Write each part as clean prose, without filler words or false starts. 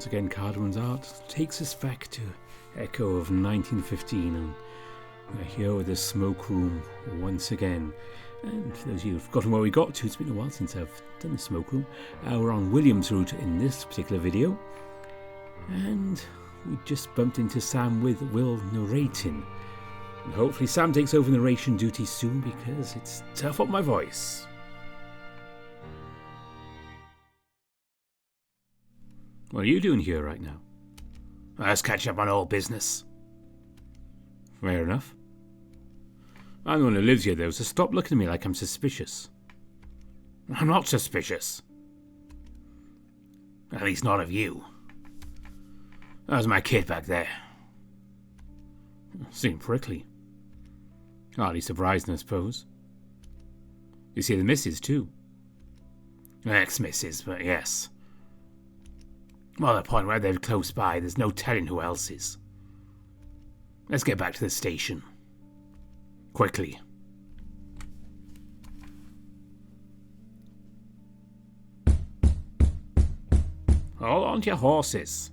Once again, Cardamom's art takes us back to echo of 1915, and we're here with the smoke room once again. And for those of you who've forgotten where we got to, it's been a while since I've done the smoke room. We're on William's route in this particular video, and we just bumped into Sam with Will narrating. And hopefully Sam takes over narration duty soon, because it's tough on my voice. What are you doing here right now? I was catching up on old business. Fair enough. I'm the one who lives here, though, so stop looking at me like I'm suspicious. I'm not suspicious. At least not of you. That was my kid back there. Seemed prickly. Hardly surprising, I suppose. You see the missus, too? Ex-missus, but yes. Well, the point where they're close by, there's no telling who else is. Let's get back to the station. Quickly. Hold on to your horses.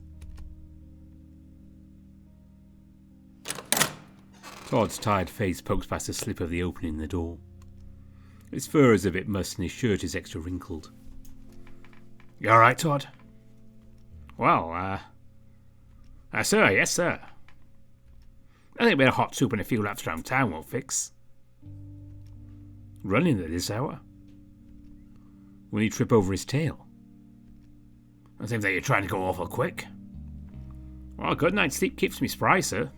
Todd's tired face pokes past the slip of the opening in the door. His fur is a bit mussed and his shirt is extra wrinkled. You alright, Todd? Well, sir, yes, sir. I think a bit of hot soup and a few laps around town won't fix. Running at this hour? Will he trip over his tail? I think that you're trying to go awful quick. Well, good night's sleep keeps me spry, sir.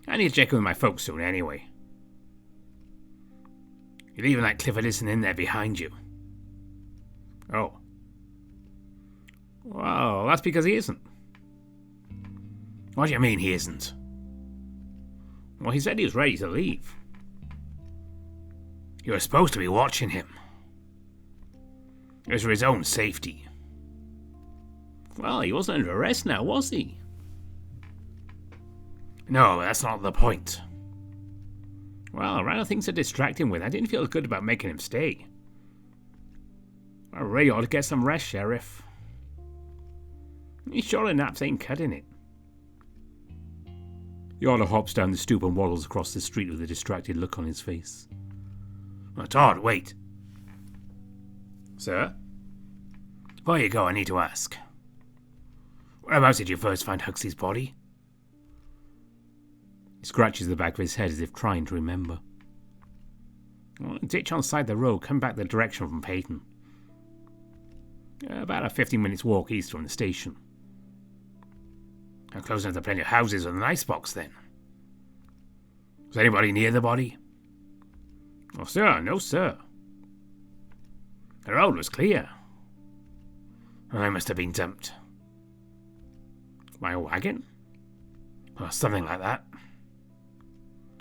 I need to check in with my folks soon, anyway. You're leaving that Clifford isn't in there behind you. Oh. Well, that's because he isn't. What do you mean he isn't? Well, he said he was ready to leave. You were supposed to be watching him. It was for his own safety. Well, he wasn't under arrest now, was he? No, that's not the point. Well, around the things to distract him with, I didn't feel good about making him stay. I really ought to get some rest, Sheriff. These shoulder naps ain't cutting it. The otter hops down the stoop and waddles across the street with a distracted look on his face. Todd, wait. Sir? Before you go, I need to ask. Whereabouts did you first find Huxley's body? He scratches the back of his head as if trying to remember. Well, a ditch on the side of the road, come back the direction from Peyton. About a 15 minutes walk east from the station. How close enough to plenty of houses with an icebox, then? Was anybody near the body? Oh, sir, no, sir. The road was clear. I must have been dumped. By a wagon? Or something like that.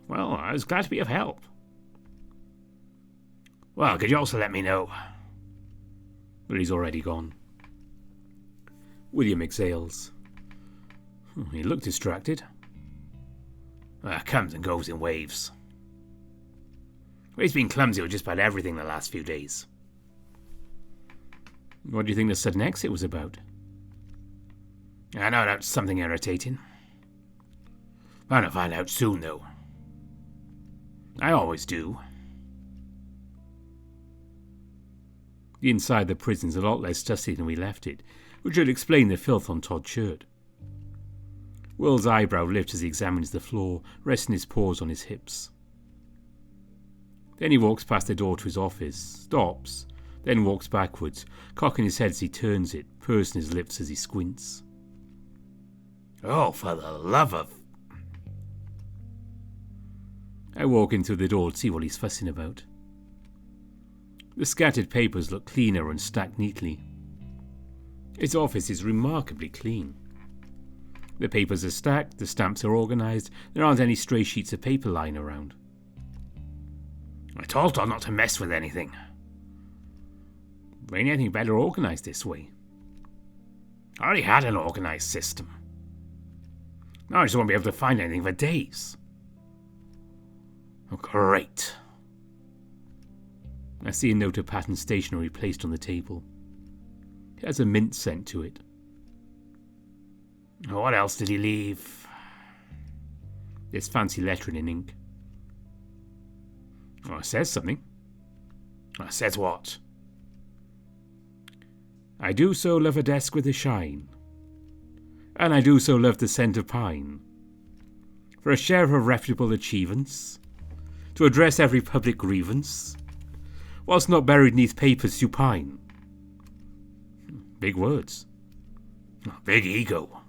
Well, I was glad to be of help. Well, could you also let me know? But he's already gone. William exhales. He looked distracted. Comes and goes in waves. He's been clumsy with just about everything the last few days. What do you think the sudden exit was about? I know that's something irritating. I'm gonna find out soon, though. I always do. The inside of the prison's a lot less dusty than we left it, which would explain the filth on Todd's shirt. Will's eyebrow lifts as he examines the floor, resting his paws on his hips. Then he walks past the door to his office, stops, then walks backwards, cocking his head as he turns it, pursing his lips as he squints. Oh, for the love of... I walk in through the door to see what he's fussing about. The scattered papers look cleaner and stacked neatly. His office is remarkably clean. The papers are stacked, the stamps are organised, there aren't any stray sheets of paper lying around. I told Todd not to mess with anything. There ain't anything better organised this way. I already had an organised system. Now I just won't be able to find anything for days. Oh, great. I see a note of patent stationery placed on the table. It has a mint scent to it. What else did he leave? There's fancy lettering in ink. Oh, it says something. Oh, it says what? I do so love a desk with a shine, and I do so love the scent of pine, for a share of reputable achievements, to address every public grievance, whilst not buried neath papers supine. Big words. Big ego.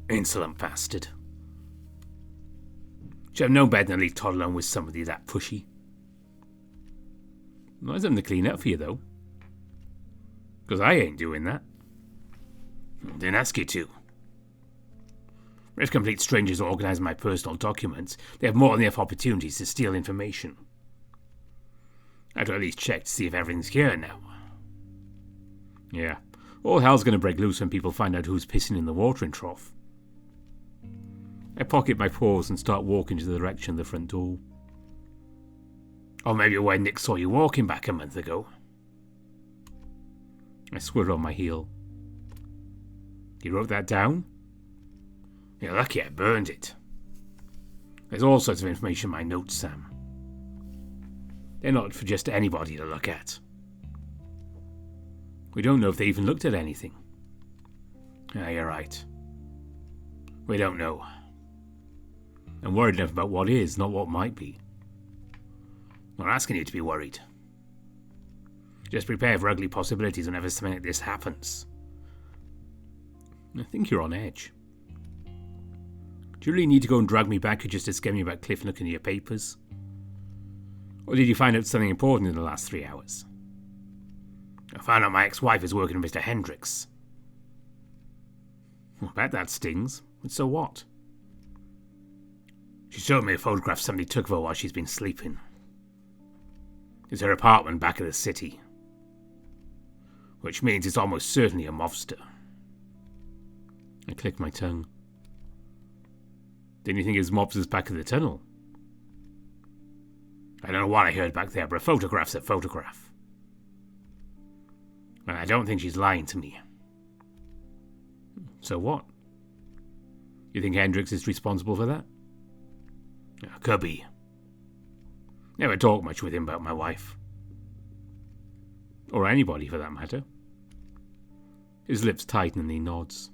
Insolent bastard. Should have known better than leave Todd alone with somebody that pushy. Not something to clean up for you, though. Because I ain't doing that. Didn't ask you to. If complete strangers organise my personal documents, they have more than enough opportunities to steal information. I'd at least check to see if everything's here now. Yeah, all hell's going to break loose when people find out who's pissing in the watering trough. I pocket my paws and start walking to the direction of the front door. Or maybe where Nick saw you walking back a month ago. I squirt on my heel. You wrote that down? You're lucky I burned it. There's all sorts of information in my notes, Sam. They're not for just anybody to look at. We don't know if they even looked at anything. Yeah, you're right. We don't know. I'm worried enough about what is, not what might be. I'm not asking you to be worried. Just prepare for ugly possibilities whenever something like this happens. I think you're on edge. Do you really need to go and drag me back just to scare me about Cliff looking at your papers? Or did you find out something important in the last 3 hours? I found out my ex-wife is working with Mr. Hendricks. I bet that stings, but so what? She showed me a photograph somebody took of her while she's been sleeping. It's her apartment back of the city. Which means it's almost certainly a mobster. I click my tongue. Didn't you think it was mobsters back of the tunnel? I don't know what I heard back there, but a photograph's a photograph. And I don't think she's lying to me. So what? You think Hendricks is responsible for that? Could be. Never talk much with him about my wife. Or anybody for that matter. His lips tighten and he nods.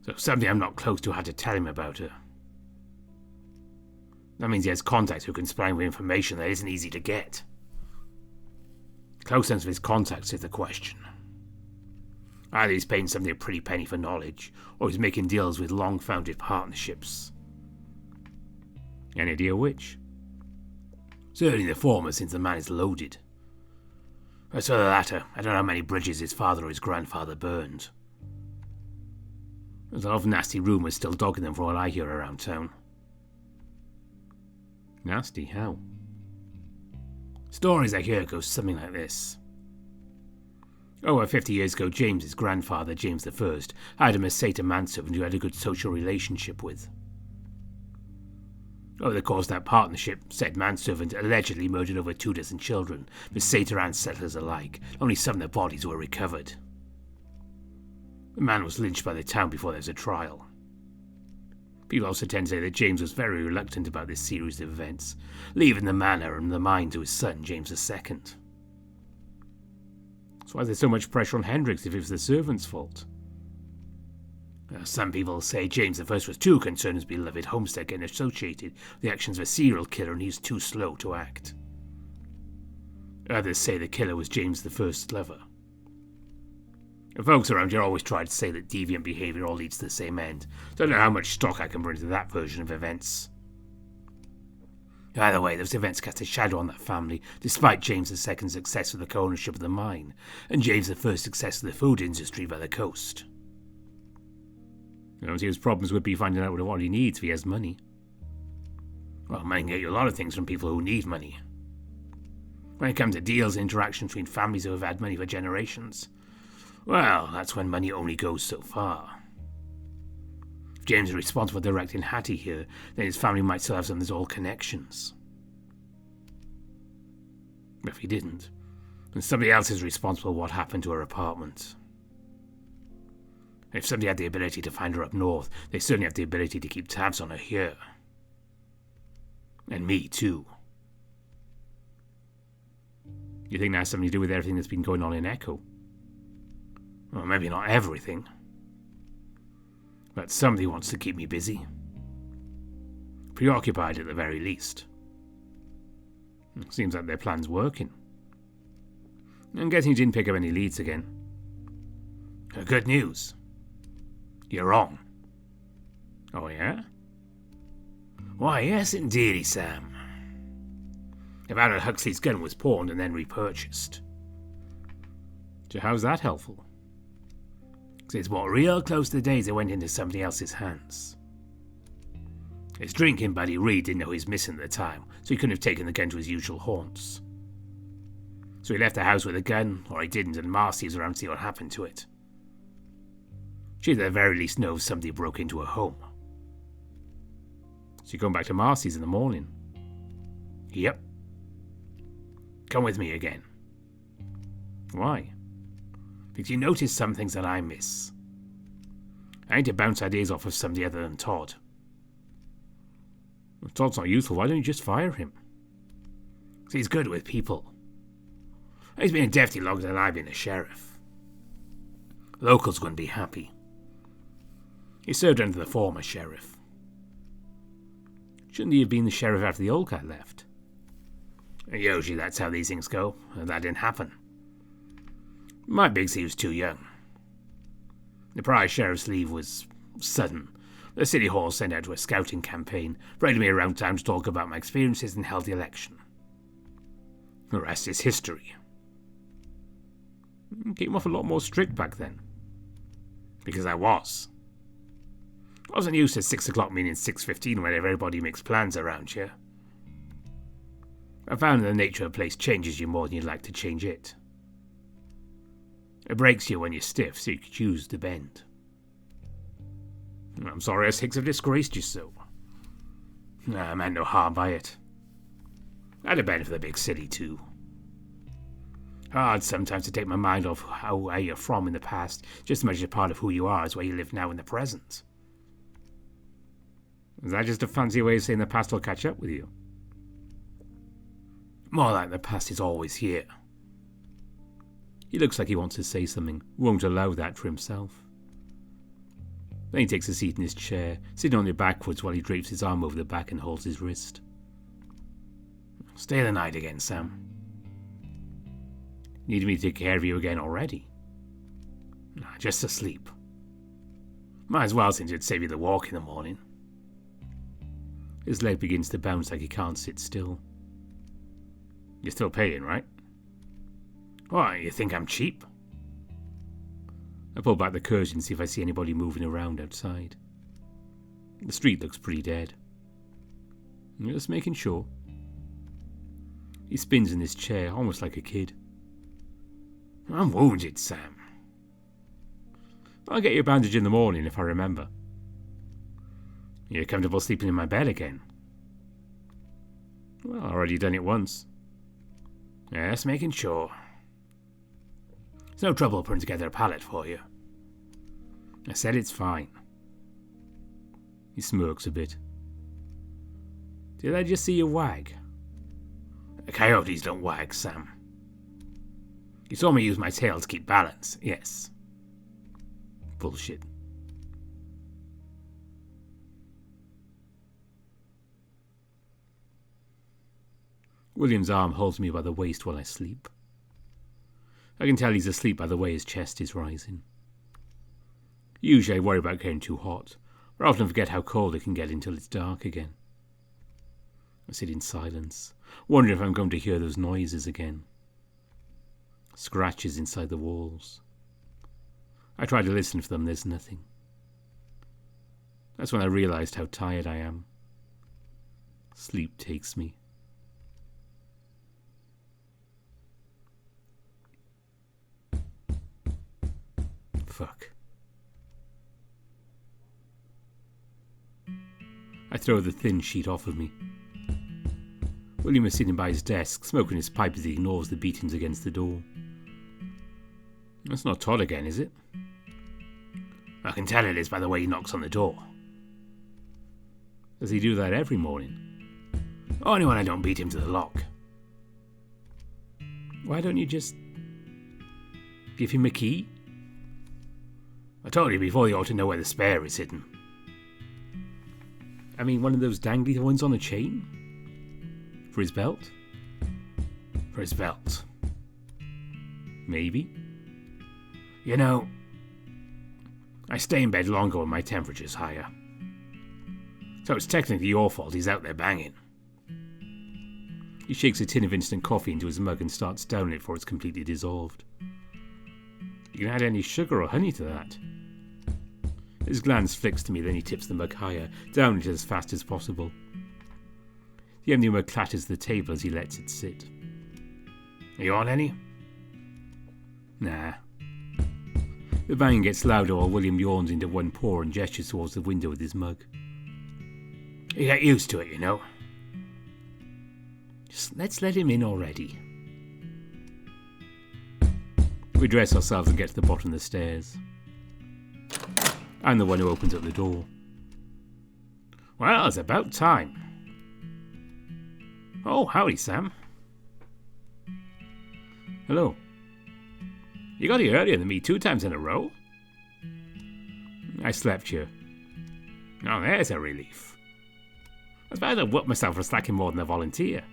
So something I'm not close to had to tell him about her. That means he has contacts who can supply him with information that isn't easy to get. Closeness of his contacts is the question. Either he's paying somebody a pretty penny for knowledge, or he's making deals with long-founded partnerships. Any idea which? Certainly the former, since the man is loaded. As for the latter, I don't know how many bridges his father or his grandfather burned. There's a lot of nasty rumours still dogging them from what I hear around town. Nasty? How? Stories I hear go something like this. Over 50 years ago, James's grandfather, James I, hired a Meseta manservant who had a good social relationship with. Over the course of that partnership, said manservant allegedly murdered over 24 children, Meseta and settlers alike. Only some of their bodies were recovered. The man was lynched by the town before there was a trial. People also tend to say that James was very reluctant about this series of events, leaving the manor and the mine to his son, James II. That's why there's so much pressure on Hendricks if it was the servant's fault. Some people say James I was too concerned his beloved homestead getting associated with the actions of a serial killer and he's too slow to act. Others say the killer was James I's lover. Folks around here always try to say that deviant behaviour all leads to the same end. Don't know how much stock I can bring to that version of events. Either way, those events cast a shadow on that family, despite James II's success with the co-ownership of the mine, and James I's success with the food industry by the coast. I don't see his problems would be finding out what he needs if he has money. Well, money can get you a lot of things from people who need money. When it comes to deals and interactions between families who have had money for generations, well, that's when money only goes so far. If James is responsible for directing Hattie here, then his family might still have some of his old connections. If he didn't, then somebody else is responsible for what happened to her apartment. If somebody had the ability to find her up north, they certainly have the ability to keep tabs on her here. And me, too. You think that has something to do with everything that's been going on in Echo? Well, maybe not everything. But somebody wants to keep me busy. Preoccupied at the very least. Seems like their plan's working. I'm guessing you didn't pick up any leads again. Good news. You're wrong. Oh, yeah? Why, yes, indeedy, Sam. I found out Huxley's gun was pawned and then repurchased. So how's that helpful? Because it's brought real close to the days it went into somebody else's hands. His drinking buddy Reed didn't know he was missing at the time, so he couldn't have taken the gun to his usual haunts. So he left the house with a gun, or he didn't, and Marcy was around to see what happened to it. She at the very least knows somebody broke into her home. So you're going back to Marcy's in the morning? Yep. Come with me again. Why? Because you notice some things that I miss. I need to bounce ideas off of somebody other than Todd. If Todd's not useful, why don't you just fire him? So he's good with people. He's been a deputy longer than I've been a sheriff. Locals wouldn't be happy. He served under the former sheriff. Shouldn't he have been the sheriff after the old guy left? Usually that's how these things go, and that didn't happen. My big he was too young. The prior sheriff's leave was sudden. The city hall sent out to a scouting campaign, bringing me around town to talk about my experiences and held the election. The rest is history. You came off a lot more strict back then. Because I was. I wasn't used to 6 o'clock meaning 6:15 when everybody makes plans around here. I found that the nature of a place changes you more than you'd like to change it. It breaks you when you're stiff, so you can choose to bend. I'm sorry us Hicks have disgraced you so. I meant no harm by it. I had a bend for the big city too. Hard sometimes to take my mind off where you're from in the past, just as much a part of who you are as where you live now in the present. Is that just a fancy way of saying the past will catch up with you? More like the past is always here. He looks like he wants to say something, won't allow that for himself. Then he takes a seat in his chair, sitting on it backwards while he drapes his arm over the back and holds his wrist. Stay the night again, Sam. Need me to take care of you again already? Just to sleep. Might as well, since it'd save you the walk in the morning. His leg begins to bounce like he can't sit still. You're still paying, right? Why, you think I'm cheap? I pull back the curtain and see if I see anybody moving around outside. The street looks pretty dead. Just making sure. He spins in his chair, almost like a kid. I'm wounded, Sam. I'll get you a bandage in the morning if I remember. You're comfortable sleeping in my bed again? Well, I already done it once. Yes, making sure. It's no trouble putting together a pallet for you. I said it's fine. He smirks a bit. Did I just see you wag? Coyotes don't wag, Sam. You saw me use my tail to keep balance, yes. Bullshit. William's arm holds me by the waist while I sleep. I can tell he's asleep by the way his chest is rising. Usually I worry about getting too hot, but I often forget how cold it can get until it's dark again. I sit in silence, wondering if I'm going to hear those noises again. Scratches inside the walls. I try to listen for them, there's nothing. That's when I realized how tired I am. Sleep takes me. Fuck. I throw the thin sheet off of me. William is sitting by his desk, smoking his pipe as he ignores the beatings against the door. That's not Todd again, is it? I can tell it is by the way he knocks on the door. Does he do that every morning? Only when I don't beat him to the lock. Why don't you just give him a key? I told you before you ought to know where the spare is hidden. I mean, one of those dangly ones on a chain? For his belt? For his belt. Maybe. You know, I stay in bed longer when my temperature's higher. So it's technically your fault he's out there banging. He shakes a tin of instant coffee into his mug and starts downing it before it's completely dissolved. You can add any sugar or honey to that. His glance flicks to me, then he tips the mug higher, down it as fast as possible. The empty mug clatters to the table as he lets it sit. Are you on any? Nah. The banging gets louder while William yawns into one paw and gestures towards the window with his mug. You get used to it, you know. Just let's let him in already. We dress ourselves and get to the bottom of the stairs. I'm the one who opens up the door. Well, it's about time. Oh, howdy, Sam. Hello. You got here earlier than me 2 times in a row. I slept here. Oh, there's a relief. I suppose I've whooped myself for slacking more than a volunteer.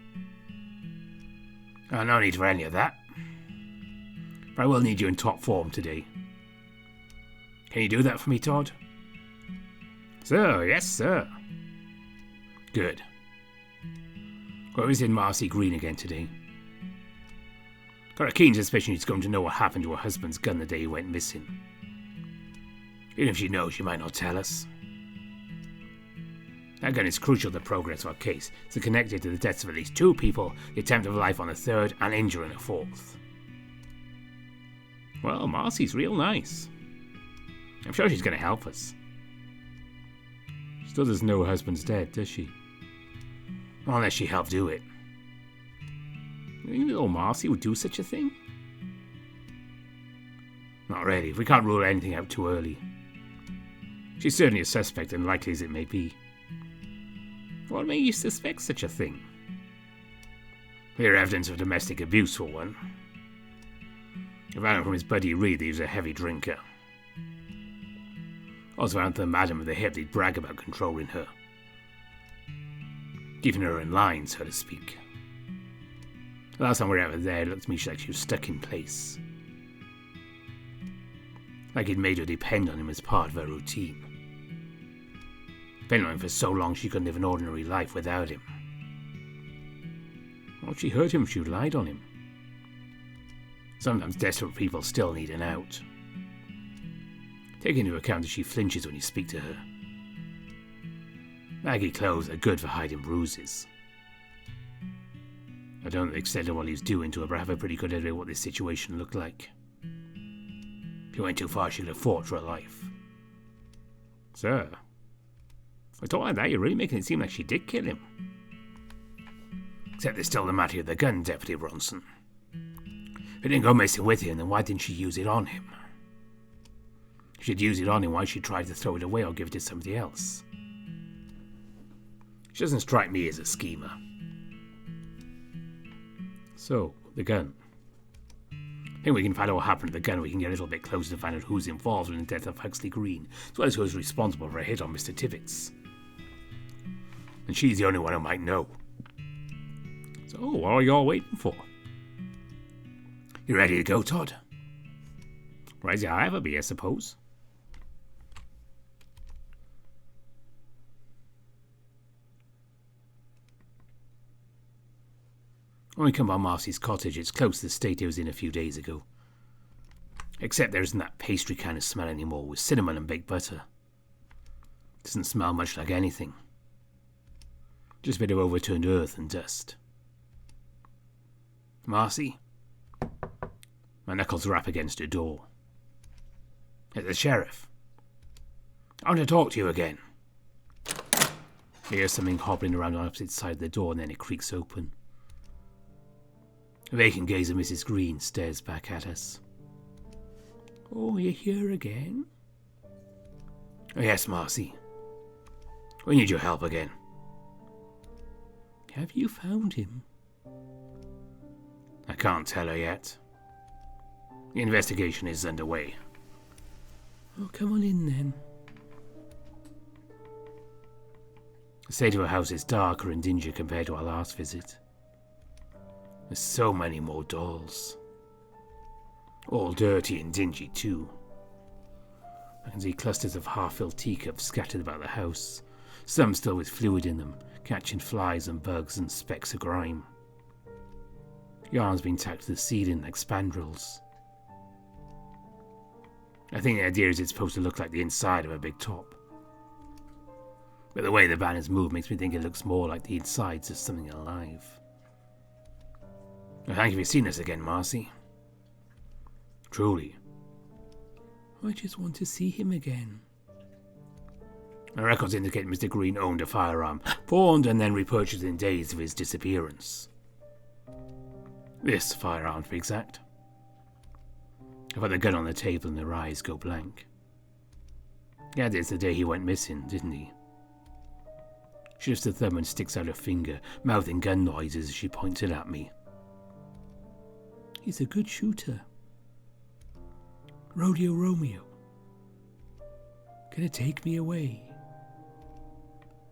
Oh, no need for any of that. But I will need you in top form today. Can you do that for me, Todd? Sir, yes, sir. Good. Where is in Marcy Green again today? Got a keen suspicion she's going to know what happened to her husband's gun the day he went missing. Even if she knows, she might not tell us. That gun is crucial to the progress of our case. It's connected to the deaths of at least 2 people, the attempt of life on a 3rd, and injuring a 4th. Well, Marcy's real nice. I'm sure she's going to help us. Still doesn't know her husband's dead, does she? Unless she helped do it. You think little Marcy would do such a thing? Not really. We can't rule anything out too early. She's certainly a suspect, unlikely as it may be. What made you suspect such a thing? Clear evidence of domestic abuse, for one. I found out from his buddy Reed that he was a heavy drinker. Also found the madam with the hip they'd brag about controlling her. Keeping her in line, so to speak. The last time we were ever there, it looked to me like she was stuck in place. Like he'd made her depend on him as part of her routine. Depended on him for so long she couldn't live an ordinary life without him. Well, she hurt him if she relied on him. Sometimes desperate people still need an out. Take into account that she flinches when you speak to her. Baggy clothes are good for hiding bruises. I don't know the extent of what he was doing to her, but I have a pretty good idea what this situation looked like. If he went too far, she could have fought for her life. Sir, I don't like that. You're really making it seem like she did kill him. Except there's still the matter of the gun, Deputy Bronson. If it didn't go missing with him, then why didn't she use it on him? If she'd use it on him, why she tried to throw it away or give it to somebody else? She doesn't strike me as a schemer. So, the gun. I think we can find out what happened to the gun. We can get a little bit closer to find out who's involved in the death of Huxley Green, as well as who's responsible for a hit on Mr. Tibbets. And she's the only one who might know. So, what are you all waiting for? You ready to go, Todd? Right as I ever be, I suppose. When we come by Marcy's cottage, it's close to the state it was in a few days ago. Except there isn't that pastry kind of smell anymore, with cinnamon and baked butter. Doesn't smell much like anything. Just a bit of overturned earth and dust. Marcy? My knuckles rap against her door. It's the sheriff. I want to talk to you again. I hear something hobbling around on the opposite side of the door, and then it creaks open. The vacant gaze of Mrs. Green stares back at us. Oh, you're here again? Oh, yes, Marcy. We need your help again. Have you found him? I can't tell her yet. The investigation is underway. Oh, come on in then. The state of her house is darker and dingier compared to our last visit. There's so many more dolls. All dirty and dingy too. I can see clusters of half-filled teacups scattered about the house, some still with fluid in them, catching flies and bugs and specks of grime. Yarn's been tacked to the ceiling like spandrels. I think the idea is it's supposed to look like the inside of a big top. But the way the banners move makes me think it looks more like the insides of something alive. Well, thank you for seeing us again, Marcy. Truly. I just want to see him again. My records indicate Mr. Green owned a firearm, pawned and then repurchased in days of his disappearance. This firearm, to be exact. I put the gun on the table and her eyes go blank. Yeah, it's the day he went missing, didn't he? She lifts her thumb and sticks out her finger, mouthing gun noises as she points it at me. He's a good shooter. Rodeo Romeo. Gonna take me away.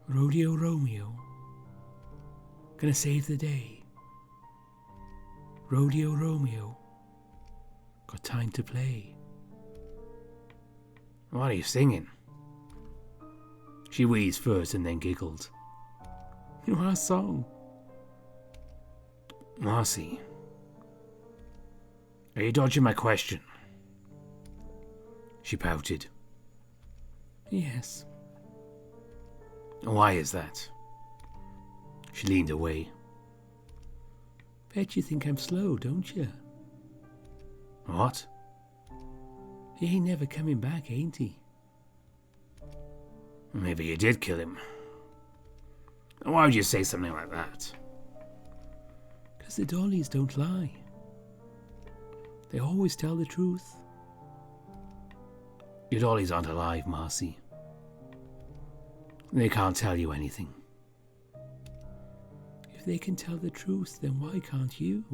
Rodeo Romeo. Gonna save the day. Rodeo Romeo. Got time to play. What are you singing? She wheezed first and then giggled. Our song. Marcy, are you dodging my question? She pouted. Yes. Why is that? She leaned away. Bet you think I'm slow, don't you? What? He ain't never coming back, ain't he? Maybe you did kill him. Why would you say something like that? 'Cause the dollies don't lie. They always tell the truth. Your dollies aren't alive, Marcy. They can't tell you anything. If they can tell the truth, then why can't you?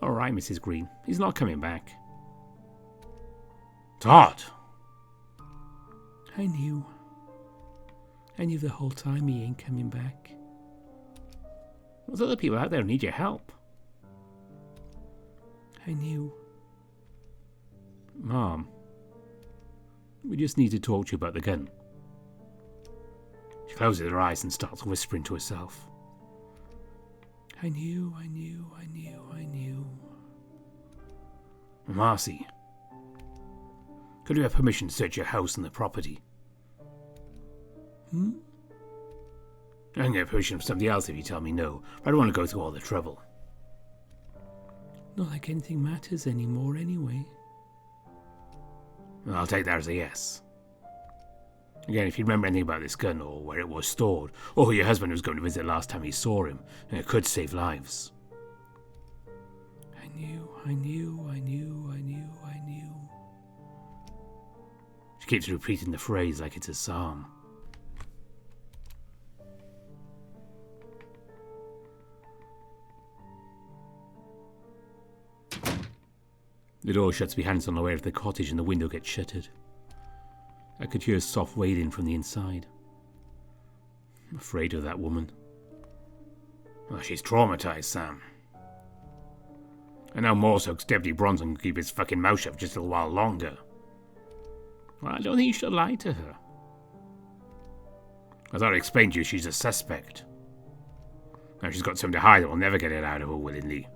All right, Mrs. Green. He's not coming back. Todd! I knew. I knew the whole time he ain't coming back. There's other people out there who need your help. I knew. Mom, we just need to talk to you about the gun. She closes her eyes and starts whispering to herself. I knew, I knew, I knew, I knew. Marcy, could we have permission to search your house and the property? I can get permission from somebody else if you tell me no, but I don't want to go through all the trouble. Not like anything matters anymore anyway. Well, I'll take that as a yes. Again, if you remember anything about this gun, or where it was stored, or who your husband was going to visit last time he saw him, it could save lives. I knew, I knew, I knew, I knew, I knew. She keeps repeating the phrase like it's a psalm. The door shuts behind us on the way to the cottage and the window gets shuttered. I could hear a soft wailing from the inside. I'm afraid of that woman. Well, she's traumatized, Sam. And now more so 'cause Deputy Bronson can keep his fucking mouth shut just a little while longer. Well, I don't think you should lie to her. I thought I explained to you she's a suspect. Now she's got something to hide that will never get it out of her willingly.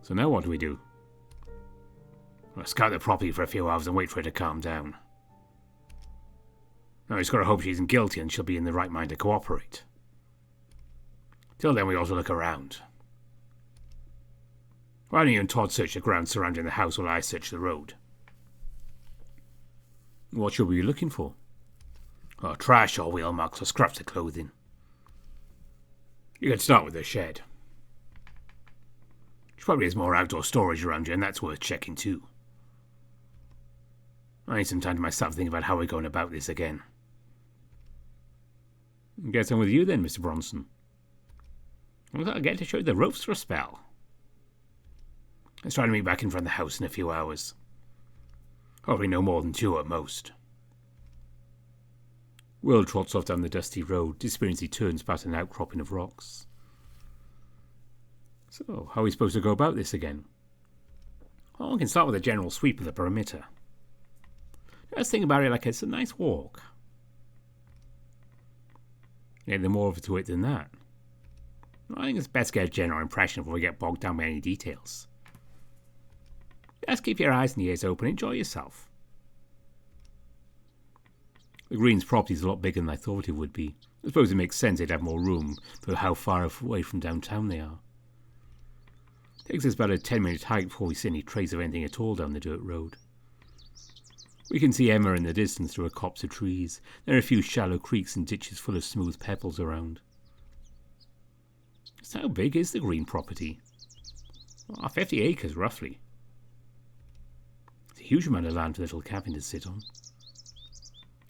So now what do we do? Well, scout the property for a few hours and wait for her to calm down. Now he's got to hope she isn't guilty and she'll be in the right mind to cooperate. Till then we also look around. Why don't you and Todd search the ground surrounding the house while I search the road? What should we be looking for? Oh, trash or wheel marks or scraps of clothing. You could start with the shed. She probably has more outdoor storage around here, and that's worth checking too. I need some time to myself to think about how we're going about this again. Get on with you then, Mr. Bronson. I'll get to show you the ropes for a spell. Let's try to meet back in front of the house in a few hours. Hopefully no more than 2 at most. Will trots off down the dusty road, disappearing as he turns past an outcropping of rocks. So, how are we supposed to go about this again? Well, we can start with a general sweep of the perimeter. Just think about it like it's a nice walk. Yeah, there's more to it than that. I think it's best to get a general impression before we get bogged down by any details. Just keep your eyes and ears open, enjoy yourself. The Green's property is a lot bigger than I thought it would be. I suppose it makes sense they'd have more room for how far away from downtown they are. It takes us about a 10-minute hike before we see any trace of anything at all down the dirt road. We can see Emma in the distance through a copse of trees. There are a few shallow creeks and ditches full of smooth pebbles around. So how big is the Green property? 50 acres, roughly. It's a huge amount of land for the little cabin to sit on.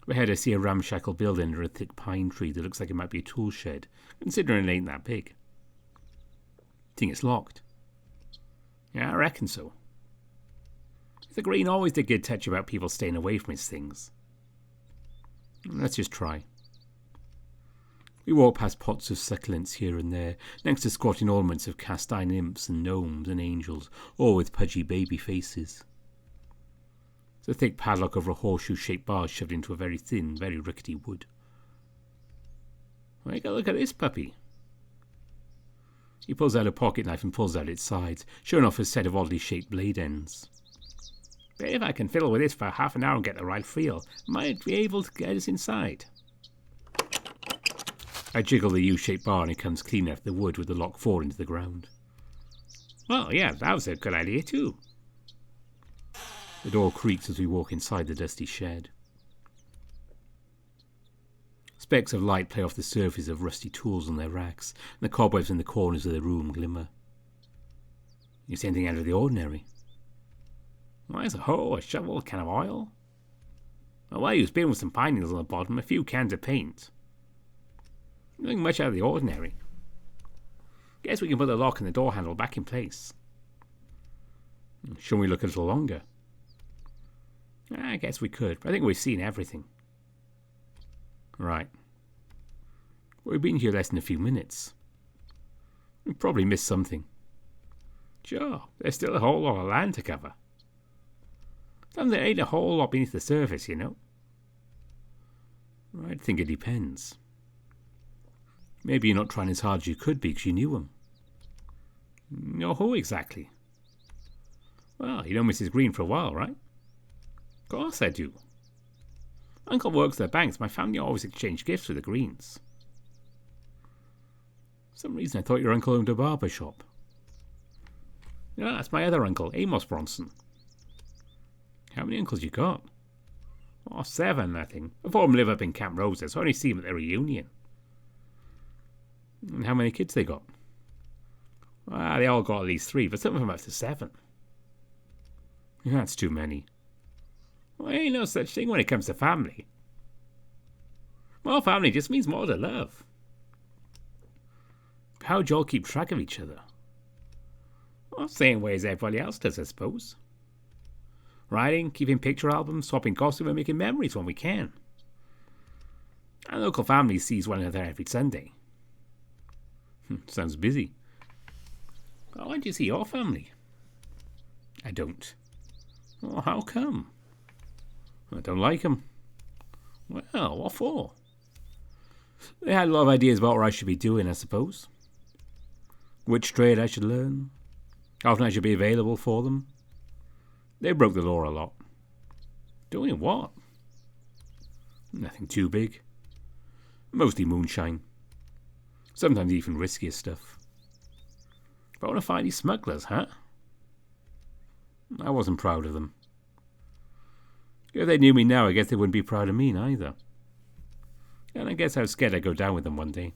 Ahead I see a ramshackle building under a thick pine tree that looks like it might be a tool shed, considering it ain't that big. I think it's locked. Yeah, I reckon so. The Green always did good touch about people staying away from his things. Let's just try. We walk past pots of succulents here and there, next to squatting ornaments of cast iron imps and gnomes and angels, all with pudgy baby faces. There's a thick padlock over a horseshoe-shaped bar shoved into a very thin, very rickety wood. Take a look at this puppy. He pulls out a pocket knife and pulls out its sides, showing off a set of oddly shaped blade ends. Bet if I can fiddle with this for half an hour and get the right feel, might be able to get us inside. I jiggle the U-shaped bar and it comes clean off the wood with the lock falling into the ground. Well, yeah, that was a good idea too. The door creaks as we walk inside the dusty shed. Specks of light play off the surface of rusty tools on their racks, and the cobwebs in the corners of the room glimmer. You see anything out of the ordinary? Well, there's a hoe, a shovel, a can of oil. A wire bin with some pine needles on the bottom, a few cans of paint. Nothing much out of the ordinary. Guess we can put the lock and the door handle back in place. Shall we look a little longer? I guess we could, but I think we've seen everything. Right. We've been here less than a few minutes. We've probably missed something. Sure, there's still a whole lot of land to cover. There ain't a whole lot beneath the surface, you know. I think it depends. Maybe you're not trying as hard as you could be because you knew him. No, who exactly? Well, you know Mrs. Green for a while, right? Of course I do. Uncle works at the banks. My family always exchanged gifts with the Greens. For some reason I thought your uncle owned a barber shop. Yeah, that's my other uncle, Amos Bronson. How many uncles you got? 7, I think. The 4 of them live up in Camp Roses, so I only see them at their reunion. And how many kids they got? Well, they all got at least 3, but some of them up to 7. That's too many. Well, ain't no such thing when it comes to family. More family just means more to love. How'd you all keep track of each other? Well, same way as everybody else does, I suppose. Writing, keeping picture albums, swapping gossip and making memories when we can. Our local family sees one another every Sunday. Sounds busy. Well, why do you see your family? I don't. Well, how come? I don't like them. Well, what for? They had a lot of ideas about what I should be doing, I suppose. Which trade I should learn. How often I should be available for them. They broke the law a lot. Doing what? Nothing too big. Mostly moonshine. Sometimes even riskier stuff. Bona fide smugglers, huh? I wasn't proud of them. If they knew me now, I guess they wouldn't be proud of me neither. And I guess I was scared I'd go down with them one day.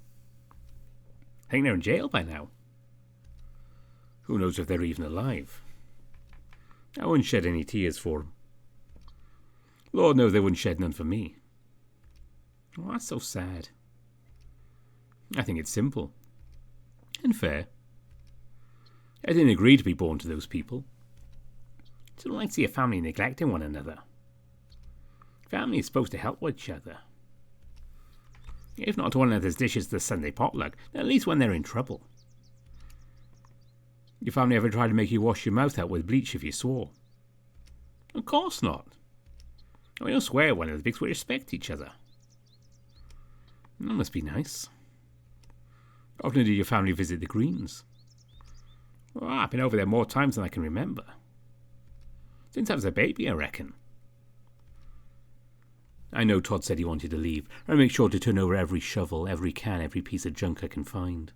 I think they're in jail by now. Who knows if they're even alive? I wouldn't shed any tears for them. Lord knows they wouldn't shed none for me. Oh, that's so sad. I think it's simple. And fair. I didn't agree to be born to those people. I don't like to see a family neglecting one another. Family is supposed to help each other. If not to one another's dishes at the Sunday potluck, then at least when they're in trouble. Your family ever tried to make you wash your mouth out with bleach if you swore? Of course not. We don't swear at one another because we respect each other. That must be nice. How often did your family visit the Greens? Well, I've been over there more times than I can remember. Since I was a baby, I reckon. I know Todd said he wanted to leave. I make sure to turn over every shovel, every can, every piece of junk I can find.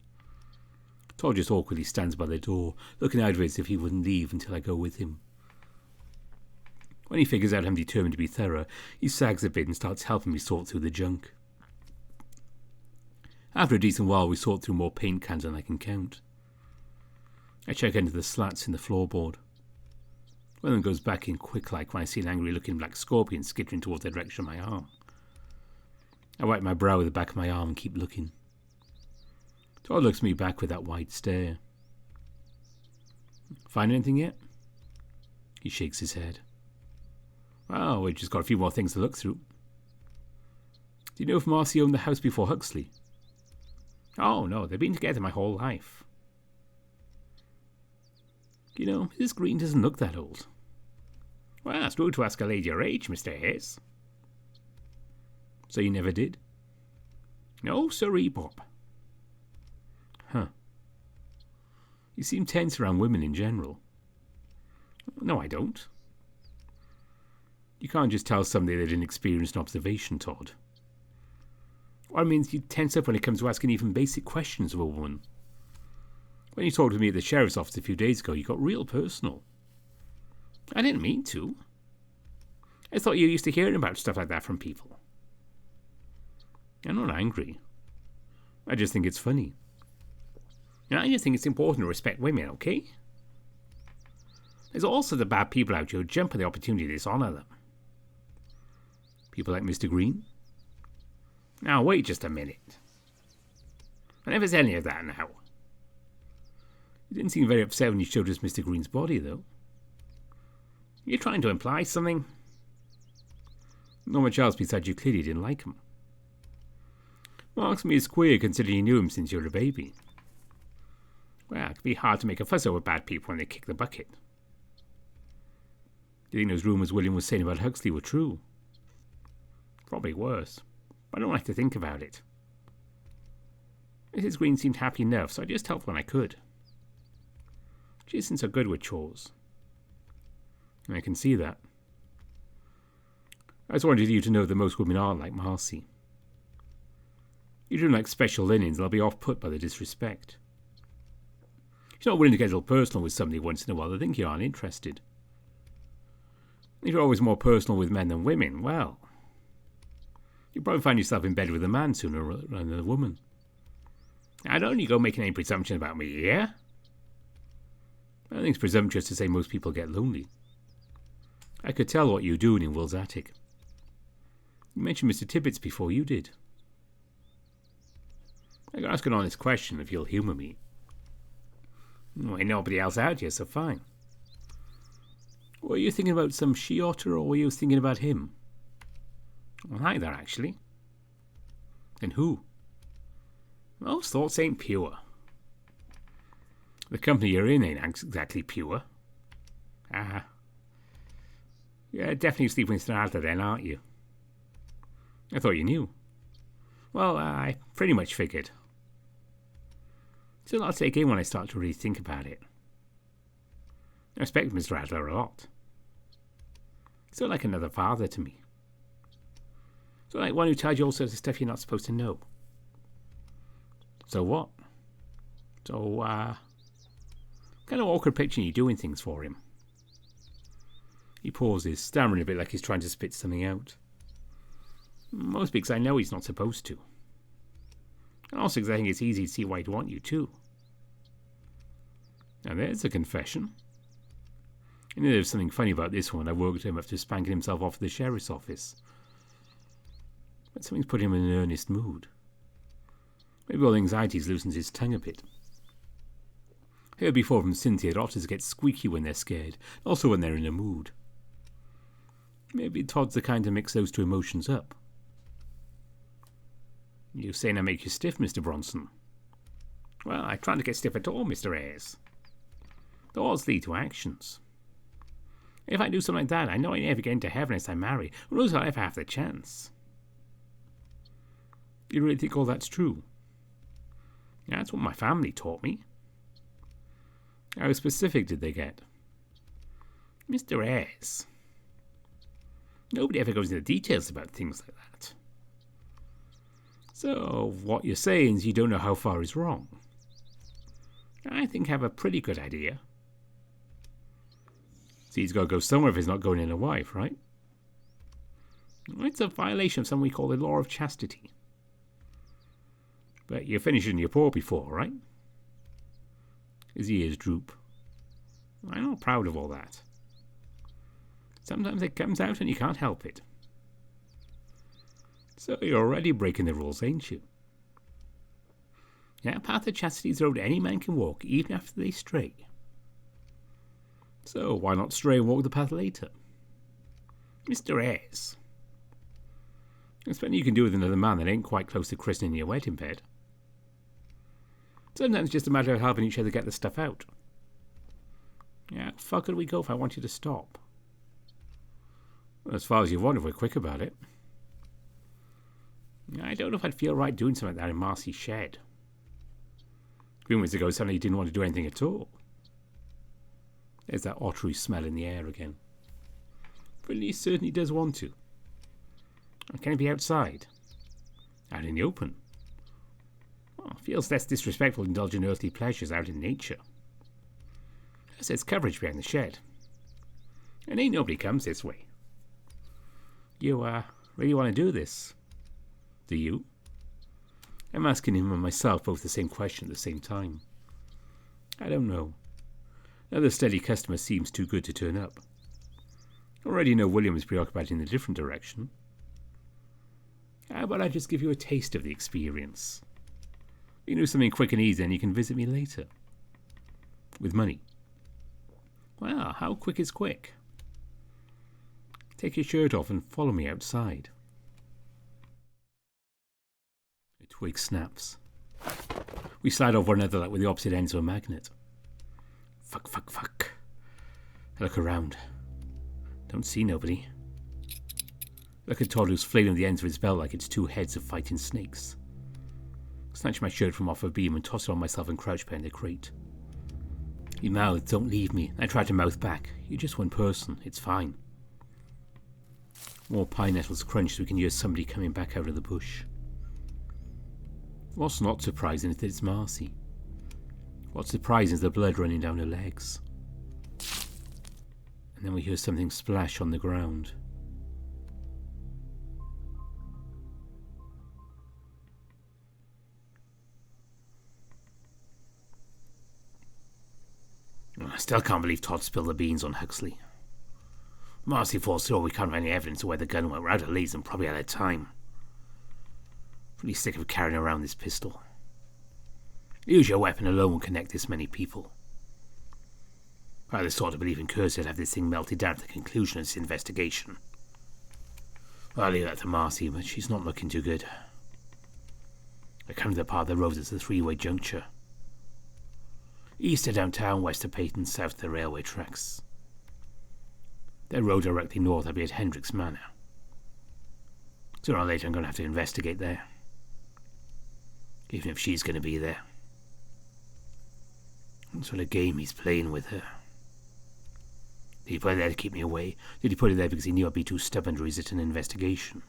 Todd just awkwardly stands by the door, looking out of it as if he wouldn't leave until I go with him. When he figures out I'm determined to be thorough, he sags a bit and starts helping me sort through the junk. After a decent while, we sort through more paint cans than I can count. I check into the slats in the floorboard. One of them goes back in quick-like when I see an angry-looking black scorpion skittering towards the direction of my arm. I wipe my brow with the back of my arm and keep looking. Todd looks me back with that wide stare. Find anything yet? He shakes his head. Well, we've just got a few more things to look through. Do you know if Marcy owned the house before Huxley? Oh, no, they've been together my whole life. You know, Mrs. Green doesn't look that old. Well, it's rude to ask a lady your age, Mr. Hayes. So you never did? No, sirree, Bob. Huh. You seem tense around women in general. No, I don't. You can't just tell somebody they didn't experience an observation, Todd. What I mean is you tense up when it comes to asking even basic questions of a woman. When you talked to me at the sheriff's office a few days ago, you got real personal. I didn't mean to. I thought you used to hearing about stuff like that from people. I'm not angry. I just think it's funny. And I just think it's important to respect women, okay? There's also the bad people out here who jump at the opportunity to dishonour them. People like Mr. Green. Now, wait just a minute. I never said any of that now. You didn't seem very upset when you showed us Mr. Green's body, though. You're trying to imply something? Not much else besides you clearly didn't like him. Marks me as queer considering you knew him since you were a baby. Well, it can be hard to make a fuss over bad people when they kick the bucket. Do you think those rumours William was saying about Huxley were true? Probably worse. But I don't like to think about it. Mrs. Green seemed happy enough, so I just helped when I could. She isn't so good with chores. I can see that. I just wanted you to know that most women aren't like Marcy. You don't like special linens, they'll be off-put by the disrespect. If you're not willing to get a little personal with somebody once in a while, they think you aren't interested. If you're always more personal with men than women, well, you'll probably find yourself in bed with a man sooner than a woman. I don't need to go making any presumption about me, yeah? I think it's presumptuous to say most people get lonely. I could tell what you were doing in Will's attic. You mentioned Mr. Tibbets before you did. I can ask an honest question if you'll humour me. Well, ain't nobody else out here, so fine. Were you thinking about some she-otter, or were you thinking about him? Well, neither, actually. Then who? Most thoughts ain't pure. The company you're in ain't exactly pure. Ah. You're definitely sleeping with Strata then, aren't you? I thought you knew. Well, I pretty much figured. It's a lot to take in when I start to really think about it. I respect Mr. Adler a lot. He's sort of like another father to me. Sort of like one who tells you all sorts of stuff you're not supposed to know. So what? So, kind of awkward picturing you doing things for him. He pauses, stammering a bit like he's trying to spit something out. Mostly because I know he's not supposed to. And also because I think it's easy to see why he'd want you too. Now there's a confession. I knew there was something funny about this one. I worked him up to spanking himself off at the sheriff's office. But something's put him in an earnest mood. Maybe all the anxiety's loosened his tongue a bit. I heard before from Cynthia that otters get squeaky when they're scared, also when they're in a mood. Maybe Todd's the kind to mix those two emotions up. You saying I make you stiff, Mr. Bronson? Well, I try to get stiff at all, Mr. Ayres. Thoughts lead to actions. If I do something like that, I know I never get into heaven unless I marry. Who knows if I'll ever have the chance? You really think all that's true? Yeah, that's what my family taught me. How specific did they get? Mr. Ayres. Nobody ever goes into details about things like that. So, what you're saying is you don't know how far is wrong. I think I have a pretty good idea. See, he's got to go somewhere if he's not going in a wife, right? It's a violation of something we call the law of chastity. But you finished in your paw before, right? His ears droop. I'm not proud of all that. Sometimes it comes out and you can't help it. So you're already breaking the rules, ain't you? Yeah, path of chastity is the road any man can walk, even after they stray. So why not stray and walk the path later? Mr. Ayres. There's plenty you can do with another man that ain't quite close to christening your wedding bed. Sometimes it's just a matter of helping each other get the stuff out. Yeah, how far could we go if I want you to stop? Well, as far as you want if we're quick about it. I don't know if I'd feel right doing something like that in Marcy's shed. A few minutes ago, suddenly he didn't want to do anything at all. There's that ottery smell in the air again. But he certainly does want to. And can it be outside? Out in the open? Well, feels less disrespectful to indulge in earthly pleasures out in nature. There's coverage behind the shed. And ain't nobody comes this way. You, really want to do this? Do you? I'm asking him and myself both the same question at the same time. I don't know. Another steady customer seems too good to turn up. Already know William is preoccupied in a different direction. How about I just give you a taste of the experience? You do something quick and easy and you can visit me later. With money. Well, how quick is quick? Take your shirt off and follow me outside. A twig snaps. We slide off one another like with the opposite ends of a magnet. Fuck, fuck, fuck. I look around. Don't see nobody. Look at Todd, who's flailing the ends of his belt like it's two heads of fighting snakes. Snatch my shirt from off a beam and toss it on myself and crouch behind the crate. He mouthed, "Don't leave me." I tried to mouth back. "You're just one person. It's fine." More pine nettles crunch so we can hear somebody coming back out of the bush. What's not surprising is that it's Marcy. What's surprising is the blood running down her legs. And then we hear something splash on the ground. I still can't believe Todd spilled the beans on Huxley. Marcy falls through, we can't find any evidence of where the gun went. We're out of leads and probably out of time. Pretty sick of carrying around this pistol. Use your weapon alone and connect this many people. I just sort of believe in Cursor to have this thing melted down to the conclusion of this investigation. I'll leave that to Marcy, but she's not looking too good. I come to the part of the road that's a three-way juncture. East of downtown, west of Peyton, south of the railway tracks. That road directly north, I'll be at Hendricks Manor. Sooner or later I'm going to have to investigate there. Even if she's going to be there. What sort of game he's playing with her. Did he put it there to keep me away? Did he put it there because he knew I'd be too stubborn to resist an investigation?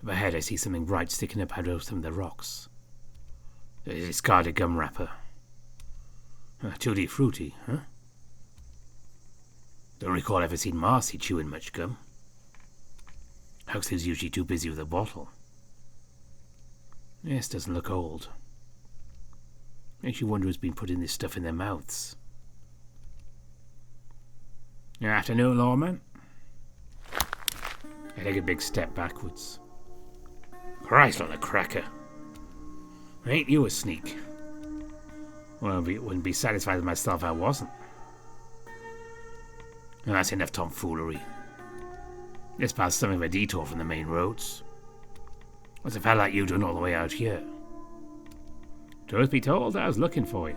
Up ahead I see something bright sticking up out of some of the rocks. A discarded gum wrapper. Tutti frutti, huh? Don't recall ever seeing Marcy chewing much gum. Huxley's usually too busy with a bottle. This doesn't look old. Makes you wonder who's been putting this stuff in their mouths. Good afternoon, lawman. I take a big step backwards. Christ on a cracker. Ain't you a sneak? Well, I wouldn't be satisfied with myself if I wasn't. And that's enough tomfoolery. This path's something of a detour from the main roads. What's a fella like you doing all the way out here? Truth be told, I was looking for you.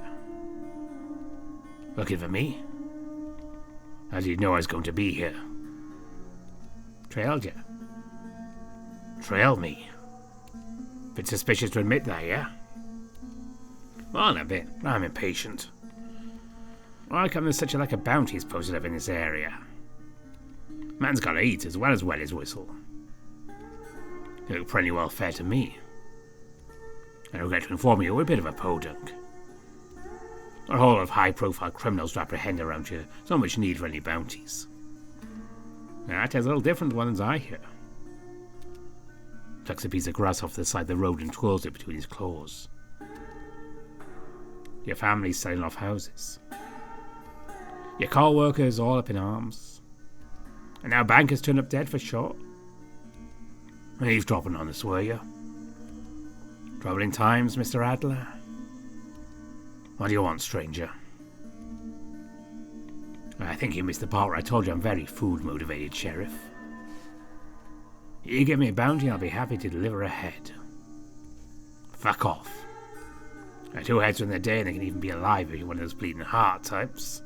Looking for me? How did you know I was going to be here? Trailed you. Trailed me. Bit suspicious to admit that, yeah? Well, a bit. I'm impatient. Why come there's such a lack of bounties posted up in this area? Man's gotta eat as well as wet his whistle. You look pretty well fed to me. I regret to inform you, we're a bit of a podunk. A whole lot of high-profile criminals to apprehend around here, so much need for any bounties. That is a little different to ones I hear. Plucks a piece of grass off the side of the road and twirls it between his claws. Your family's selling off houses. Your coal workers all up in arms. And now bankers turn up dead for sure. Eavesdropping on us, were you? Troubling times, Mr. Adler? What do you want, stranger? I think you missed the part where I told you I'm very food-motivated, Sheriff. You give me a bounty, I'll be happy to deliver a head. Fuck off. 2 heads in the day and they can even be alive if you're one of those bleeding heart types.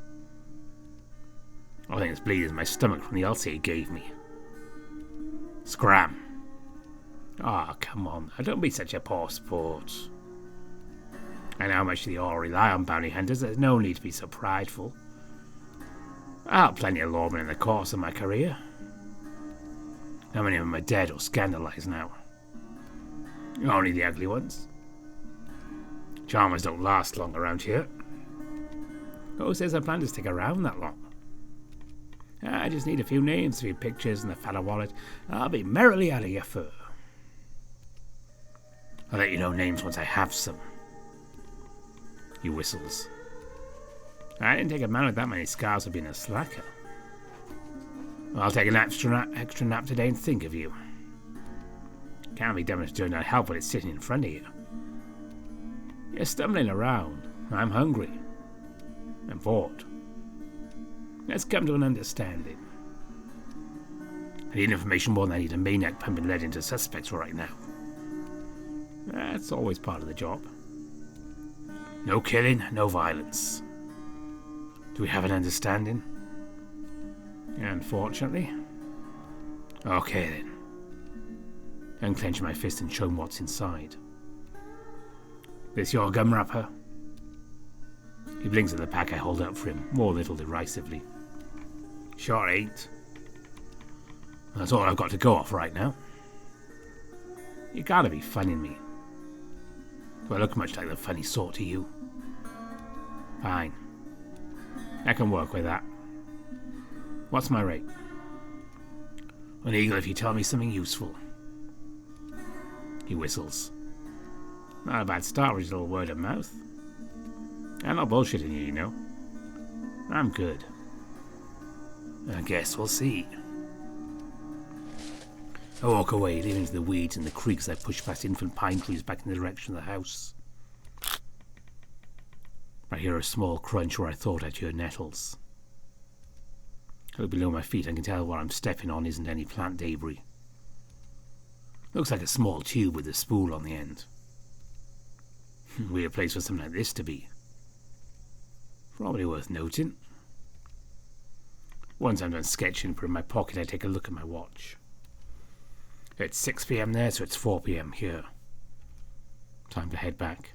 All I think that's bleeding is my stomach from the ulcer he gave me. Scram. Ah, come on, don't be such a poor sport. I know how much they all rely on bounty hunters, there's no need to be so prideful. I helped plenty of lawmen in the course of my career. How many of them are dead or scandalized now? Only the ugly ones. Charmers don't last long around here. Who says I plan to stick around that long? I just need a few names, a few pictures, and a fella wallet. I'll be merrily out of your fur. I'll let you know names once I have some. He whistles. I didn't take a man with that many scars for being a slacker. I'll take an extra nap today and think of you. Can't be damaged doing that help when it's sitting in front of you. You're stumbling around. I'm hungry. I'm bored. Let's come to an understanding. I need information more than I need a maniac pumping lead into suspects right now. That's always part of the job. No killing, no violence. Do we have an understanding? Unfortunately. Okay then. Unclench my fist and show him what's inside. This your gum wrapper? He blinks at the pack I hold out for him, more a little derisively. Sure ain't. That's all I've got to go off right now. You gotta be funning me. Do I look much like the funny sort to you? Fine. I can work with that. What's my rate? An eagle if you tell me something useful. He whistles. Not a bad start with his little word of mouth. I'm not bullshitting you, you know. I'm good. I guess we'll see. I walk away, leaving to the weeds and the creeks as I push past infant pine trees back in the direction of the house. I hear a small crunch where I thought I'd hear nettles. I look below my feet and can tell what I'm stepping on isn't any plant debris. Looks like a small tube with a spool on the end. Weird place for something like this to be. Probably worth noting. Once I'm done sketching, put in my pocket, I take a look at my watch. It's 6 p.m. there, so it's 4 p.m. here. Time to head back.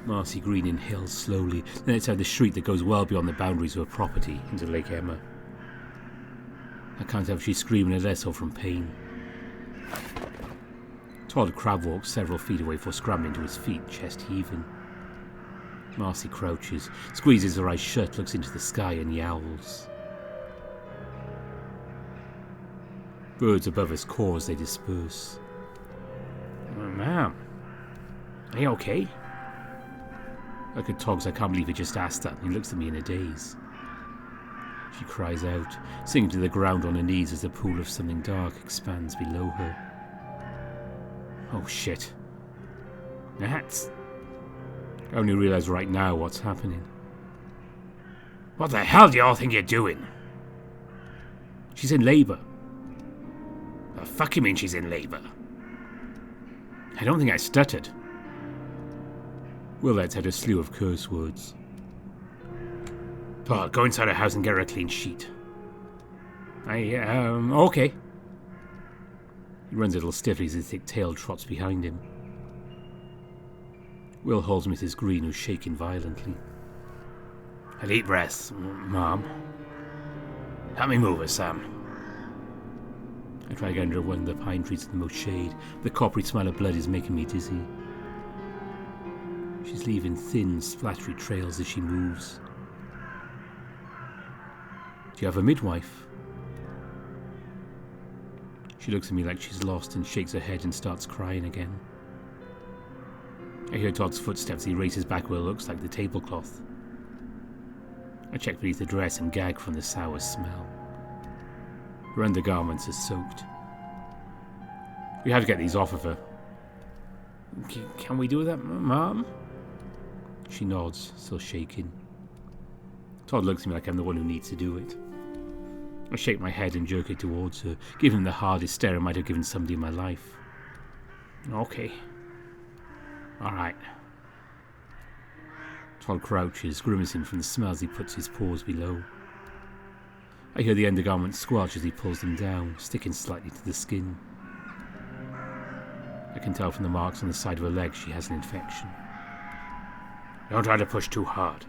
Marcy Green inhales slowly, then outside the street that goes well beyond the boundaries of her property into Lake Emma. I can't tell if she's screaming at us or from pain. Todd crab walks several feet away before scrambling to his feet, chest heaving. Marcy crouches, squeezes her eyes shut, looks into the sky and yowls. Birds above us caw as they disperse. Are you okay? Look at Togs, I can't believe he just asked that. He looks at me in a daze. She cries out, sinking to the ground on her knees as a pool of something dark expands below her. Oh shit. That's... I only realise right now what's happening. What the hell do you all think you're doing? She's in labour. The fuck you mean she's in labour? I don't think I stuttered. Will lets out a slew of curse words. Paul, go inside her house and get her a clean sheet. Okay. He runs a little stiffly as his thick tail trots behind him. Will holds Mrs. Green, who's shaking violently. A deep breath, Mom. Help me move her, Sam. I try to get under one of the pine trees in the most shade. The coppery smell of blood is making me dizzy. She's leaving thin, splattery trails as she moves. Do you have a midwife? She looks at me like she's lost and shakes her head and starts crying again. I hear Todd's footsteps. He races back where it looks like the tablecloth. I check beneath the dress and gag from the sour smell. Her undergarments are soaked. We have to get these off of her. Can we do that, Mom? She nods, still shaking. Todd looks at me like I'm the one who needs to do it. I shake my head and jerk it towards her, give him the hardest stare I might have given somebody in my life. Okay. Alright. Todd crouches, grimacing from the smell as he puts his paws below. I hear the undergarments squelch as he pulls them down, sticking slightly to the skin. I can tell from the marks on the side of her leg she has an infection. Don't try to push too hard.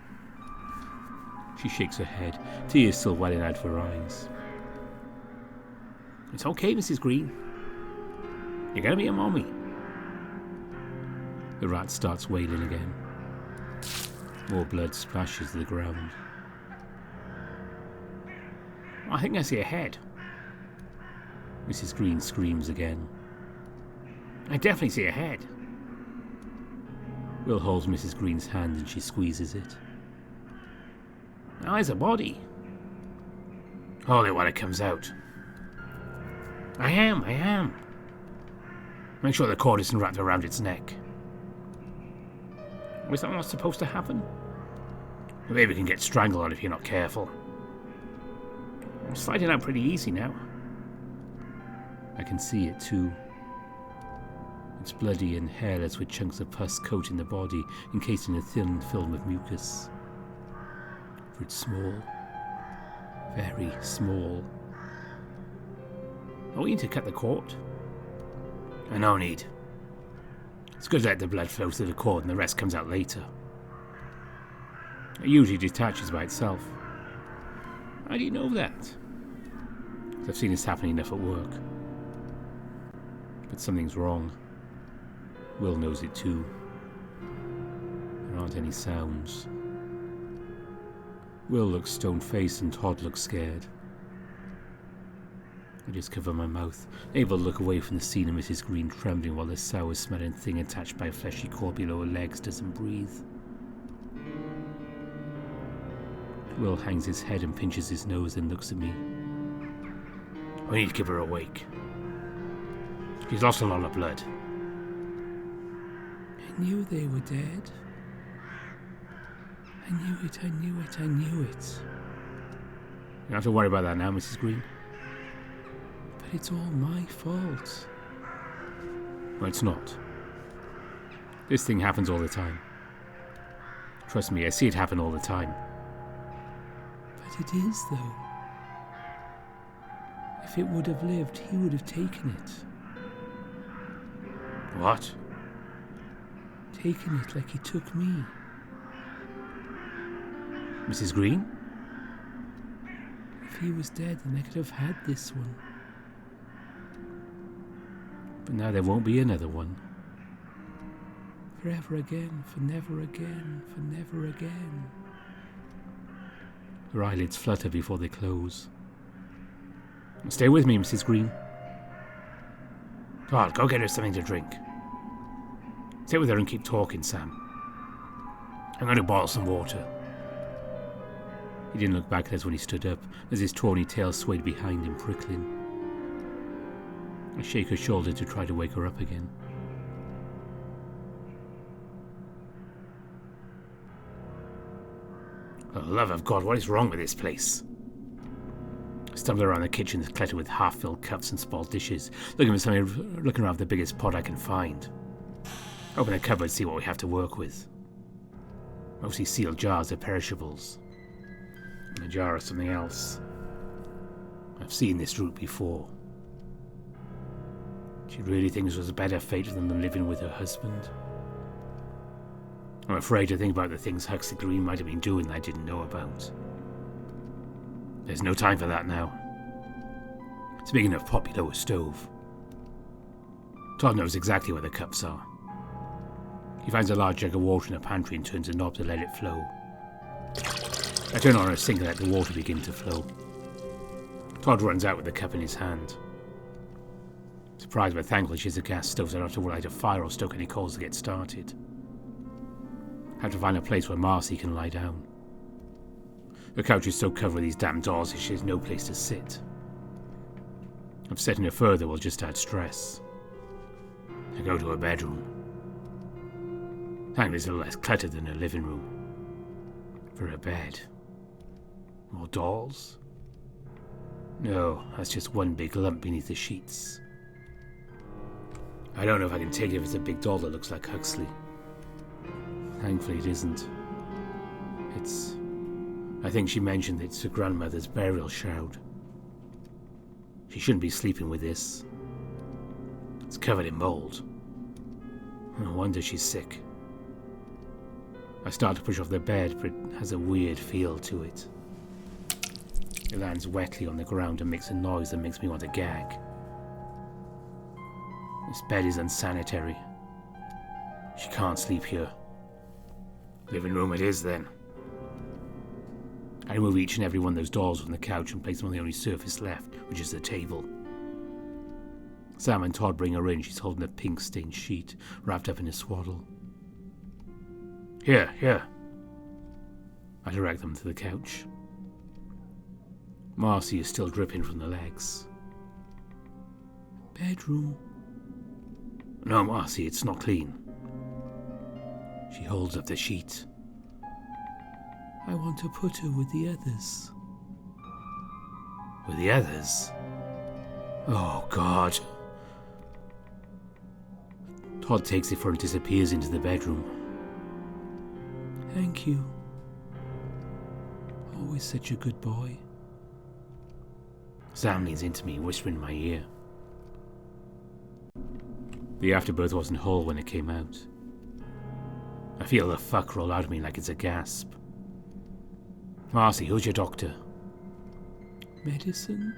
She shakes her head, tears still welling out of her eyes. It's okay, Mrs. Green. You're gonna be a mommy. The rat starts wailing again. More blood splashes to the ground. I think I see a head. Mrs. Green screams again. I definitely see a head. Will holds Mrs. Green's hand and she squeezes it. Now there's a body. Hold it while it comes out. I am. Make sure the cord isn't wrapped around its neck. Was that what's supposed to happen? The baby can get strangled on if you're not careful. I'm sliding out pretty easy now. I can see it too. It's bloody and hairless with chunks of pus coating the body, encased in a thin film of mucus. For it's small. Very small. Oh, we need to cut the cord. No need. It's good to let the blood flow through the cord and the rest comes out later. It usually detaches by itself. How do you know that? I've seen this happen enough at work. But something's wrong. Will knows it too. There aren't any sounds. Will looks stone-faced and Todd looks scared. I just cover my mouth, able to look away from the scene of Mrs. Green trembling while the sour-smelling thing attached by a fleshy cord below her legs doesn't breathe. Will hangs his head and pinches his nose and looks at me. We need to keep her awake. She's lost a lot of blood. I knew they were dead. I knew it. You don't have to worry about that now, Mrs. Green. But it's all my fault. Well, it's not. This thing happens all the time. Trust me, I see it happen all the time. But it is, though. If it would have lived, he would have taken it. What? Taken it like he took me. Mrs. Green? If he was dead, then I could have had this one. But now there won't be another one. Forever again, for never again, for never again. Her eyelids flutter before they close. Stay with me, Mrs. Green. Todd, go get her something to drink. Stay with her and keep talking, Sam. I'm going to boil some water. He didn't look back at us when he stood up, as his tawny tail swayed behind him, prickling. I shake her shoulder to try to wake her up again. For the love of God, what is wrong with this place? I stumbled around the kitchen cluttered with half-filled cups and spoiled dishes, looking around for the biggest pot I can find. Open a cupboard, see what we have to work with. Mostly sealed jars of perishables. And a jar of something else. I've seen this route before. She really thinks it was a better fate than living with her husband. I'm afraid to think about the things Huxley Green might have been doing that I didn't know about. There's no time for that now. Speaking of pot below a stove, Todd knows exactly where the cups are. He finds a large jug of water in the pantry and turns the knob to let it flow. I turn on her sink and let the water begin to flow. Todd runs out with the cup in his hand. Surprised but thankful she has a gas stove, so I don't have to light a fire or stoke any coals to get started. I have to find a place where Marcy can lie down. The couch is so covered with these damn dolls that she has no place to sit. Upsetting her further will just add stress. I go to her bedroom. Thankfully it's a little less cluttered than her living room. For her bed. More dolls? No, that's just one big lump beneath the sheets. I don't know if I can take it if it's a big doll that looks like Huxley. Thankfully it isn't. I think she mentioned it's her grandmother's burial shroud. She shouldn't be sleeping with this. It's covered in mold. No wonder she's sick. I start to push off the bed, but it has a weird feel to it. It lands wetly on the ground and makes a noise that makes me want to gag. This bed is unsanitary. She can't sleep here. Living room it is, then. I remove each and every one of those dolls from the couch and place them on the only surface left, which is the table. Sam and Todd bring her in. She's holding a pink-stained sheet, wrapped up in a swaddle. Here. I direct them to the couch. Marcy is still dripping from the legs. Bedroom. No, Marcy, it's not clean. She holds up the sheet. I want to put her with the others. With the others? Oh, God. Todd takes it for and disappears into the bedroom. Thank you. Always such a good boy. Sam leans into me, whispering in my ear. The afterbirth wasn't whole when it came out. I feel the fuck roll out of me like it's a gasp. Marcy, who's your doctor? Medicine?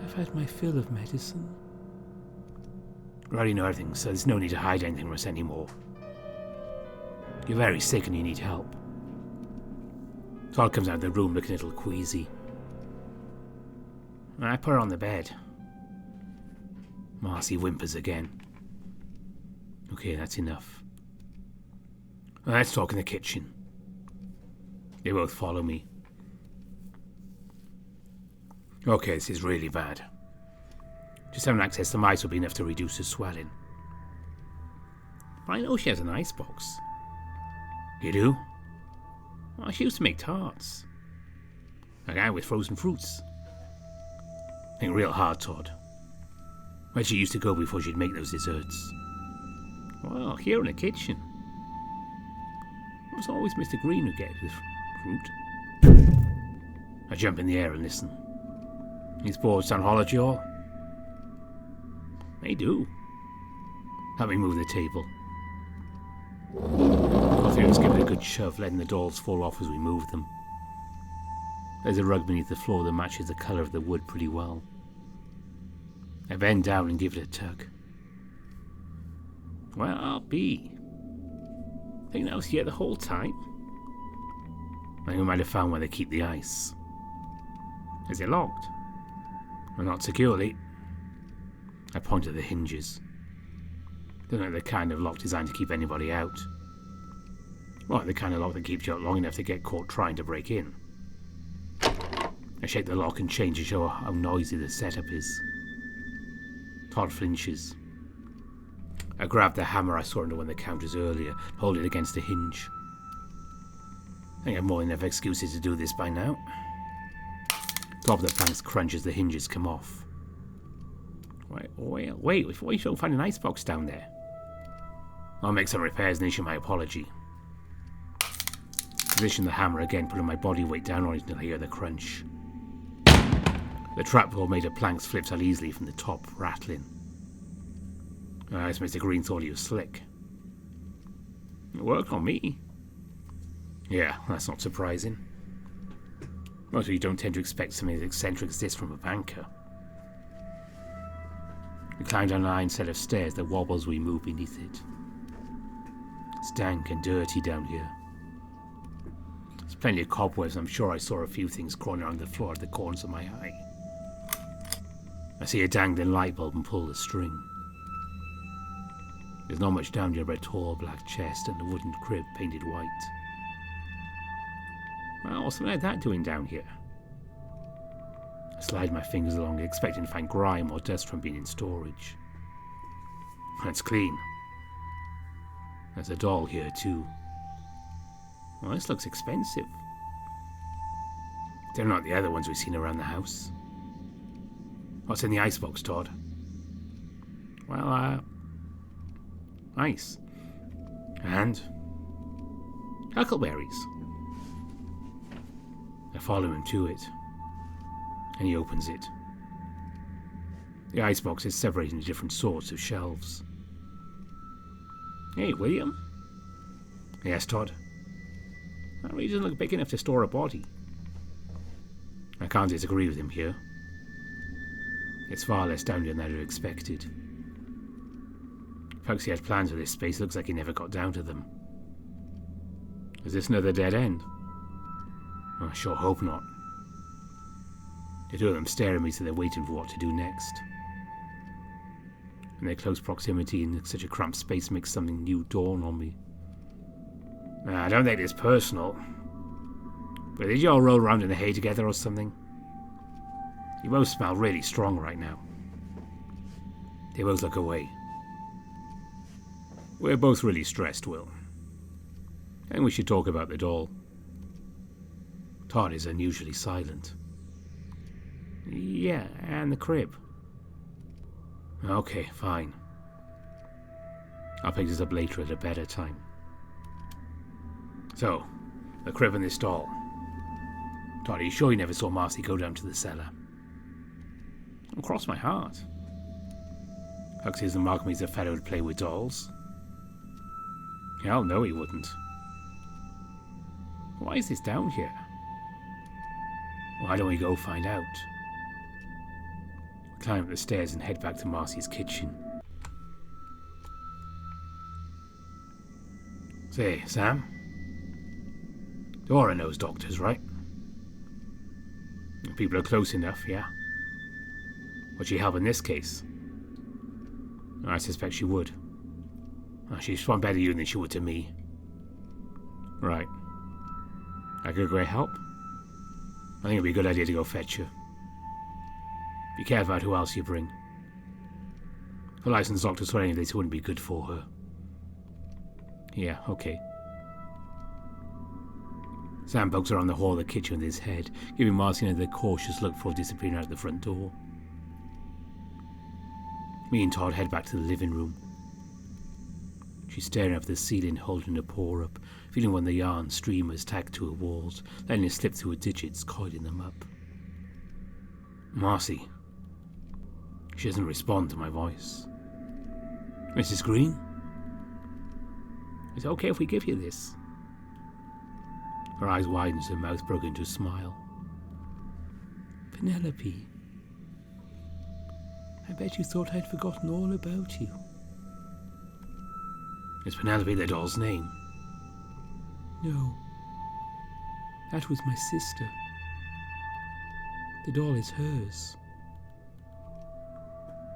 I've had my fill of medicine. We already know everything, so there's no need to hide anything from us anymore. You're very sick and you need help. Todd comes out of the room looking a little queasy. I put her on the bed. Marcy whimpers again. Okay, that's enough. Let's talk in the kitchen. They both follow me. Okay, this is really bad. Just having access to mice will be enough to reduce the swelling. I know she has an icebox. You do? Well, she used to make tarts. Like I with frozen fruits. Think real hard, Todd. Where she used to go before she'd make those desserts? Well, here in the kitchen. It was always Mr. Green who gave the fruit. I jump in the air and listen. These boards sound hollow to you all? They do. Help me move the table. All three of us give it a good shove, letting the dolls fall off as we move them. There's a rug beneath the floor that matches the colour of the wood pretty well. I bend down and give it a tug. Well, I'll be. Think that was here the whole time? I think we might have found where they keep the ice. Is it locked? Well, not securely. I point at the hinges. They're not the kind of lock designed to keep anybody out. Well, the kind of lock that keeps you out long enough to get caught trying to break in. I shake the lock and change to show how noisy the setup is. Todd flinches. I grab the hammer I saw under one of the counters earlier, hold it against a hinge. I think I've more than enough excuses to do this by now. Top of the planks crunch as the hinges come off. Wait, before you don't find an icebox down there. I'll make some repairs and issue my apology. Position the hammer again, putting my body weight down on it until I hear the crunch. The trapdoor made of planks flips out easily from the top, rattling. I guess Mr. Green thought he was slick. It worked on me. Yeah, that's not surprising. Most of you don't tend to expect something as eccentric as this from a banker. We climb down a 9 set of stairs that wobbles as we move beneath it. It's dank and dirty down here. There's plenty of cobwebs. I'm sure I saw a few things crawling around the floor at the corners of my eye. I see a dangling light bulb and pull the string. There's not much down here but a tall black chest and a wooden crib painted white. Well, what's something like that doing down here? I slide my fingers along, expecting to find grime or dust from being in storage. It's clean. There's a doll here too. Well, this looks expensive. They're not the other ones we've seen around the house. What's in the icebox, Todd? Well, ice. And huckleberries. I follow him to it, and he opens it. The icebox is separated into different sorts of shelves. Hey, William? Yes, Todd? That really doesn't look big enough to store a body. I can't disagree with him here. It's far less down here than I'd have expected. Huxley had plans for this space. Looks like he never got down to them. Is this another dead end? I sure hope not. The two of them stare at me so they're waiting for what to do next. And their close proximity in such a cramped space makes something new dawn on me. I don't think it's personal, but did you all roll around in the hay together or something? You both smell really strong right now. They both look away. We're both really stressed, Will. And we should talk about the doll. Todd is unusually silent. Yeah, and the crib. Okay, fine. I'll pick this up later at a better time. So, the crib and this doll. Todd, are you sure you never saw Marcy go down to the cellar? Cross my heart. Huxley doesn't mark me as a fellow who'd play with dolls. Hell no, he wouldn't. Why is this down here? Why don't we go find out? We climb up the stairs and head back to Marcy's kitchen. Say, Sam? Dora knows doctors, right? People are close enough, yeah? Would she help in this case? I suspect she would. She'd respond better to you than she would to me. Right. I could go help? I think it'd be a good idea to go fetch her. Be careful about who else you bring. If a licensed doctor saw any of this, it wouldn't be good for her. Yeah, okay. Sam pokes around the hall of the kitchen with his head, giving Marcy another cautious look before disappearing out the front door. Me and Todd head back to the living room. She's staring up at the ceiling, holding her paw up, feeling one of the yarn streamers tacked to her walls, letting it slip through her digits, coiling them up. Marcy. She doesn't respond to my voice. Mrs. Green? Is it okay if we give you this? Her eyes widened as her mouth broke into a smile. Penelope. I bet you thought I'd forgotten all about you. Is Penelope the doll's name? No. That was my sister. The doll is hers.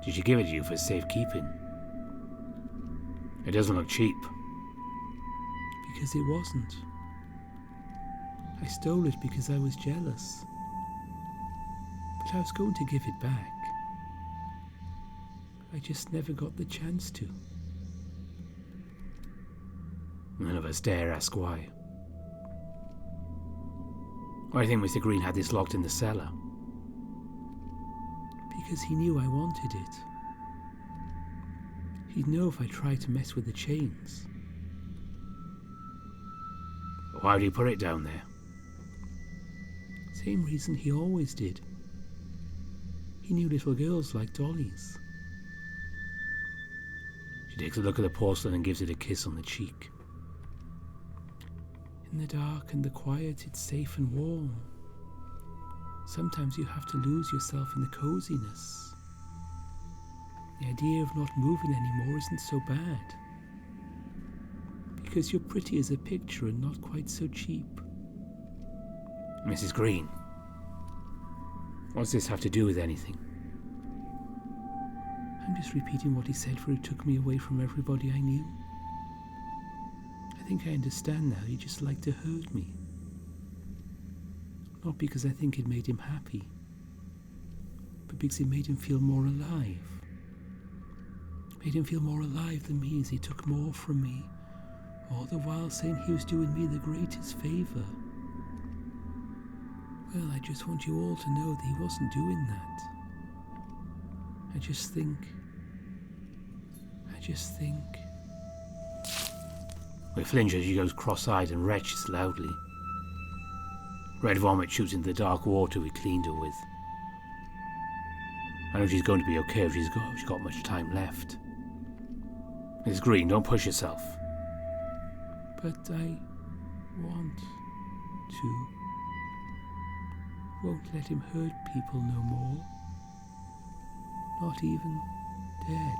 Did she give it to you for safekeeping? It doesn't look cheap. Because it wasn't. I stole it because I was jealous. But I was going to give it back. I just never got the chance to. None of us dare ask why. Why do you think Mr. Green had this locked in the cellar? Because he knew I wanted it. He'd know if I tried to mess with the chains. Why do you put it down there? Same reason he always did. He knew little girls liked dollies. She takes a look at the porcelain and gives it a kiss on the cheek. In the dark and the quiet, it's safe and warm. Sometimes you have to lose yourself in the coziness. The idea of not moving anymore isn't so bad. Because you're pretty as a picture and not quite so cheap. Mrs. Green, what's this have to do with anything? I'm just repeating what he said, for it took me away from everybody I knew. I think I understand now. He just liked to hurt me. Not because I think it made him happy, but because it made him feel more alive. Made him feel more alive than me as he took more from me, all the while saying he was doing me the greatest favour. Well, I just want you all to know that he wasn't doing that. I just think... We flinch as she goes cross-eyed and retches loudly. Red vomit shoots into the dark water we cleaned her with. I know she's going to be okay if she's got much time left. Mrs. Green, don't push yourself. But I want to. Won't let him hurt people no more. Not even dead.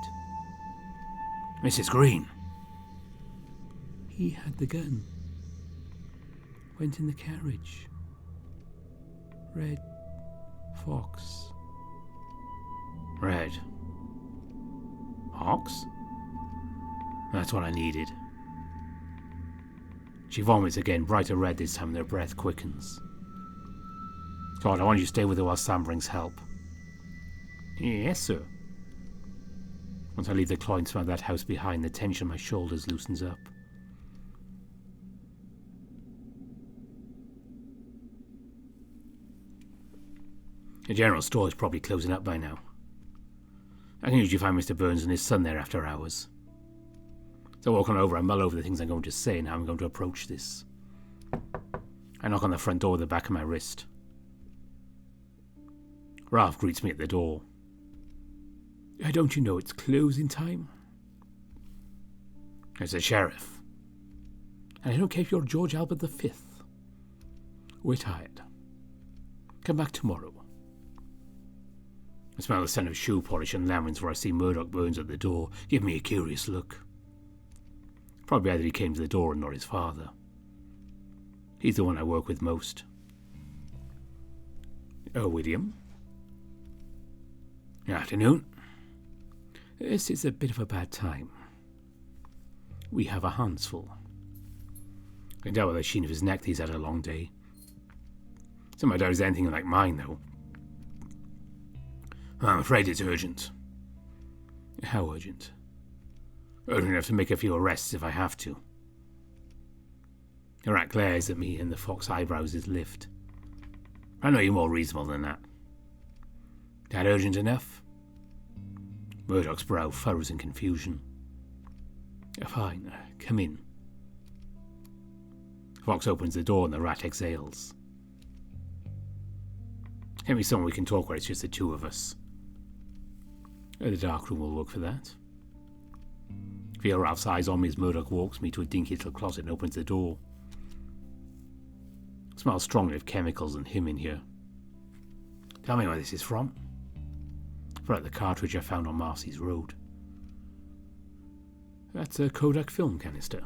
Mrs. Green. He had the gun. Went in the carriage. Red fox. Red fox? That's what I needed. She vomits again, brighter red this time, and her breath quickens. Todd, I want you to stay with her while Sam brings help. Yes, sir. Once I leave the Cloynes around that house behind, the tension on my shoulders loosens up. The general store is probably closing up by now. I can usually find Mr. Burns and his son there after hours. So I walk on over and mull over the things I'm going to say and how I'm going to approach this. I knock on the front door with the back of my wrist. Ralph greets me at the door. Don't you know it's closing time? It's the sheriff. And I don't care if you're George Albert V. We're tired. Come back tomorrow. I smell the scent of shoe polish and lemons where I see Murdoch Burns at the door, give me a curious look. Probably either he came to the door and not his father. He's the one I work with most. Oh, William? Afternoon. This is a bit of a bad time. We have a hands full. I can tell by the sheen of his neck that he's had a long day. Some doubt is anything like mine, though. I'm afraid it's urgent. How urgent? Urgent enough to make a few arrests if I have to. The rat glares at me and the fox eyebrows is lift. I know you're more reasonable than that. That urgent enough? Murdoch's brow furrows in confusion. Fine, come in. Fox opens the door and the rat exhales. Get me somewhere we can talk where it's just the two of us. The dark room will work for that. Feel Ralph's eyes on me as Murdoch walks me to a dinky little closet and opens the door. Smells strongly of chemicals and him in here. Tell me where this is from. For the cartridge I found on Marcy's Road. That's a Kodak film canister.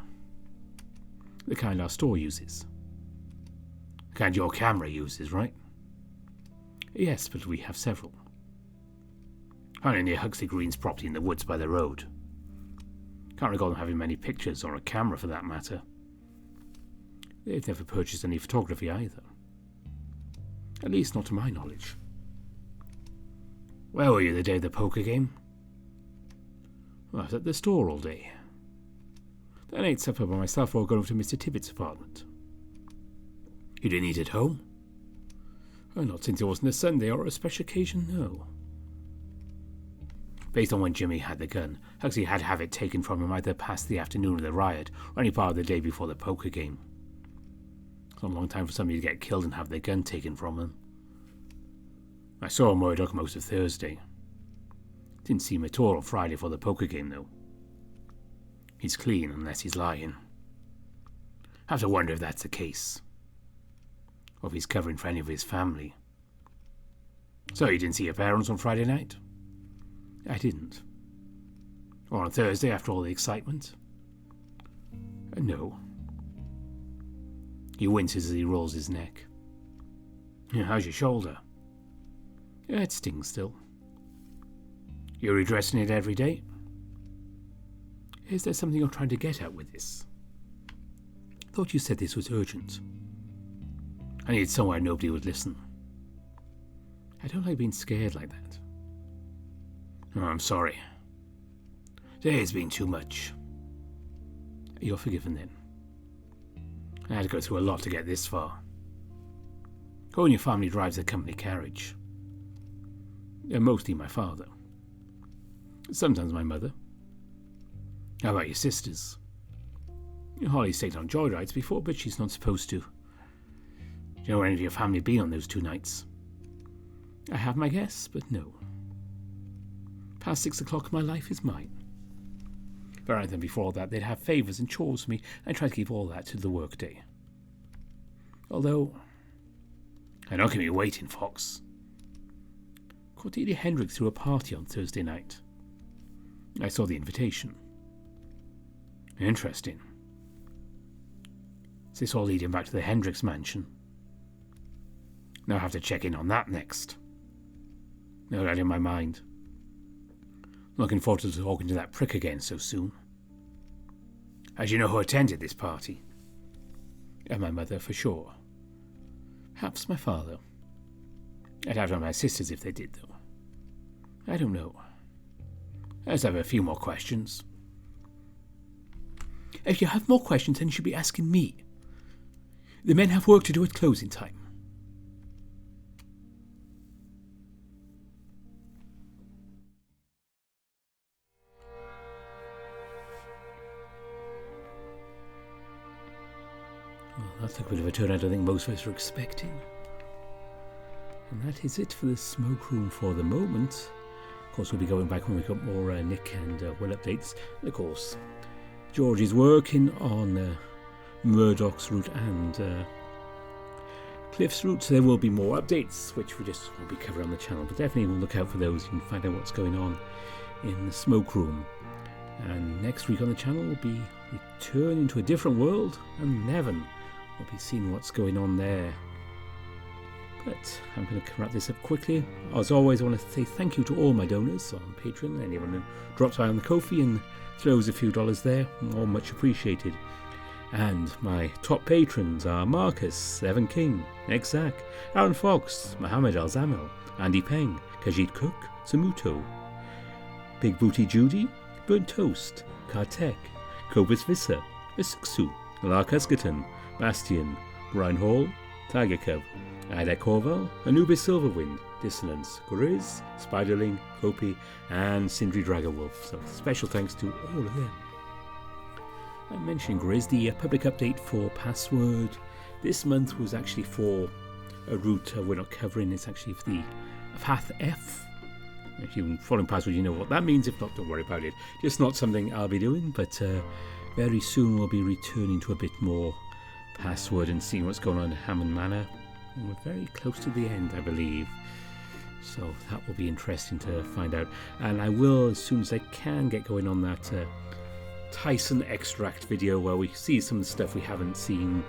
The kind our store uses. The kind your camera uses, right? Yes, but we have several. Found it near Huxley Green's property in the woods by the road. Can't recall them having many pictures or a camera for that matter. They've never purchased any photography either. At least not to my knowledge. Where were you the day of the poker game? Well, I was at the store all day. Then I ate supper by myself or going over to Mr. Tippett's apartment. You didn't eat at home? Well, not since it wasn't a Sunday or a special occasion, no. Based on when Jimmy had the gun, Huxley had to have it taken from him either past the afternoon of the riot or any part of the day before the poker game. It's not a long time for somebody to get killed and have their gun taken from them. I saw him Murdoch most of Thursday. Didn't see him at all on Friday for the poker game, though. He's clean unless he's lying. Have to wonder if that's the case. Or if he's covering for any of his family. So you didn't see your parents on Friday night? I didn't. Or on Thursday after all the excitement? No. He winces as he rolls his neck. How's your shoulder? It stings still. You're redressing it every day? Is there something you're trying to get at with this? Thought you said this was urgent. I needed somewhere nobody would listen. I don't like being scared like that. Oh, I'm sorry. Today has been too much. You're forgiven then. I had to go through a lot to get this far. Who in your family drives the company carriage? Mostly my father. Sometimes my mother. How about your sisters? Holly's taken on joyrides before, but she's not supposed to. Do you know where any of your family been on those 2 nights? I have my guess, but no. Past 6 o'clock, my life is mine. For anything before that, they'd have favours and chores for me, and try to keep all that to the workday. Although, I don't keep me waiting, Fox. Cordelia Hendricks threw a party on Thursday night. I saw the invitation. Interesting. Is this all leading back to the Hendricks mansion? Now I have to check in on that next. No doubt in my mind. Looking forward to talking to that prick again so soon. As you know who attended this party? My mother, for sure. Perhaps my father. I'd have known my sisters if they did, though. I don't know. Let's have a few more questions. If you have more questions, then you should be asking me. The men have work to do at closing time. Well, that's like a bit of a turn I don't think most of us were expecting. And that is it for the smoke room for the moment. Of course, we'll be going back when we've got more Nick and Will updates. And of course, George is working on Murdoch's route and Cliff's route, so there will be more updates, which we just won't be covering on the channel. But definitely we'll look out for those and find out what's going on in the smoke room. And next week on the channel, we'll be returning to a different world, and Nevin will be seeing what's going on there. But I'm going to wrap this up quickly. As always, I want to say thank you to all my donors on Patreon, anyone who drops by on the Ko-fi and throws a few dollars there, all much appreciated. And my top patrons are Marcus, Evan King, Exak, Aaron Fox, Mohammed Al-Zamel, Andy Peng, Kajit Cook, Samuto, Big Booty Judy, Burnt Toast, Kartek, Kobus Visser, Isuksu, Lark Huskaton, Bastian, Brian Hall, Tiger Cub, Adek Horval, Anubis Silverwind, Dissonance, Grizz, Spiderling, Kopi, and Sindri Dragonwolf. So special thanks to all of them. I'm mentioning Grizz, the public update for Password this month was actually for a route we're not covering. It's actually for the Path F. If you've been following Password, you know what that means. If not, don't worry about it. Just not something I'll be doing, but very soon we'll be returning to a bit more Password and seeing what's going on in Hammond Manor. And we're very close to the end, I believe. So that will be interesting to find out. And I will, as soon as I can, get going on that Tyson extract video where we see some of the stuff we haven't seen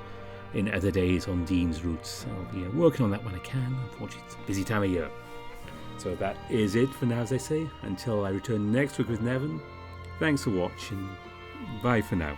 in other days on Dean's routes. I'll be working on that when I can. Unfortunately, it's a busy time of year. So that is it for now, as I say. Until I return next week with Nevin. Thanks for watching. Bye for now.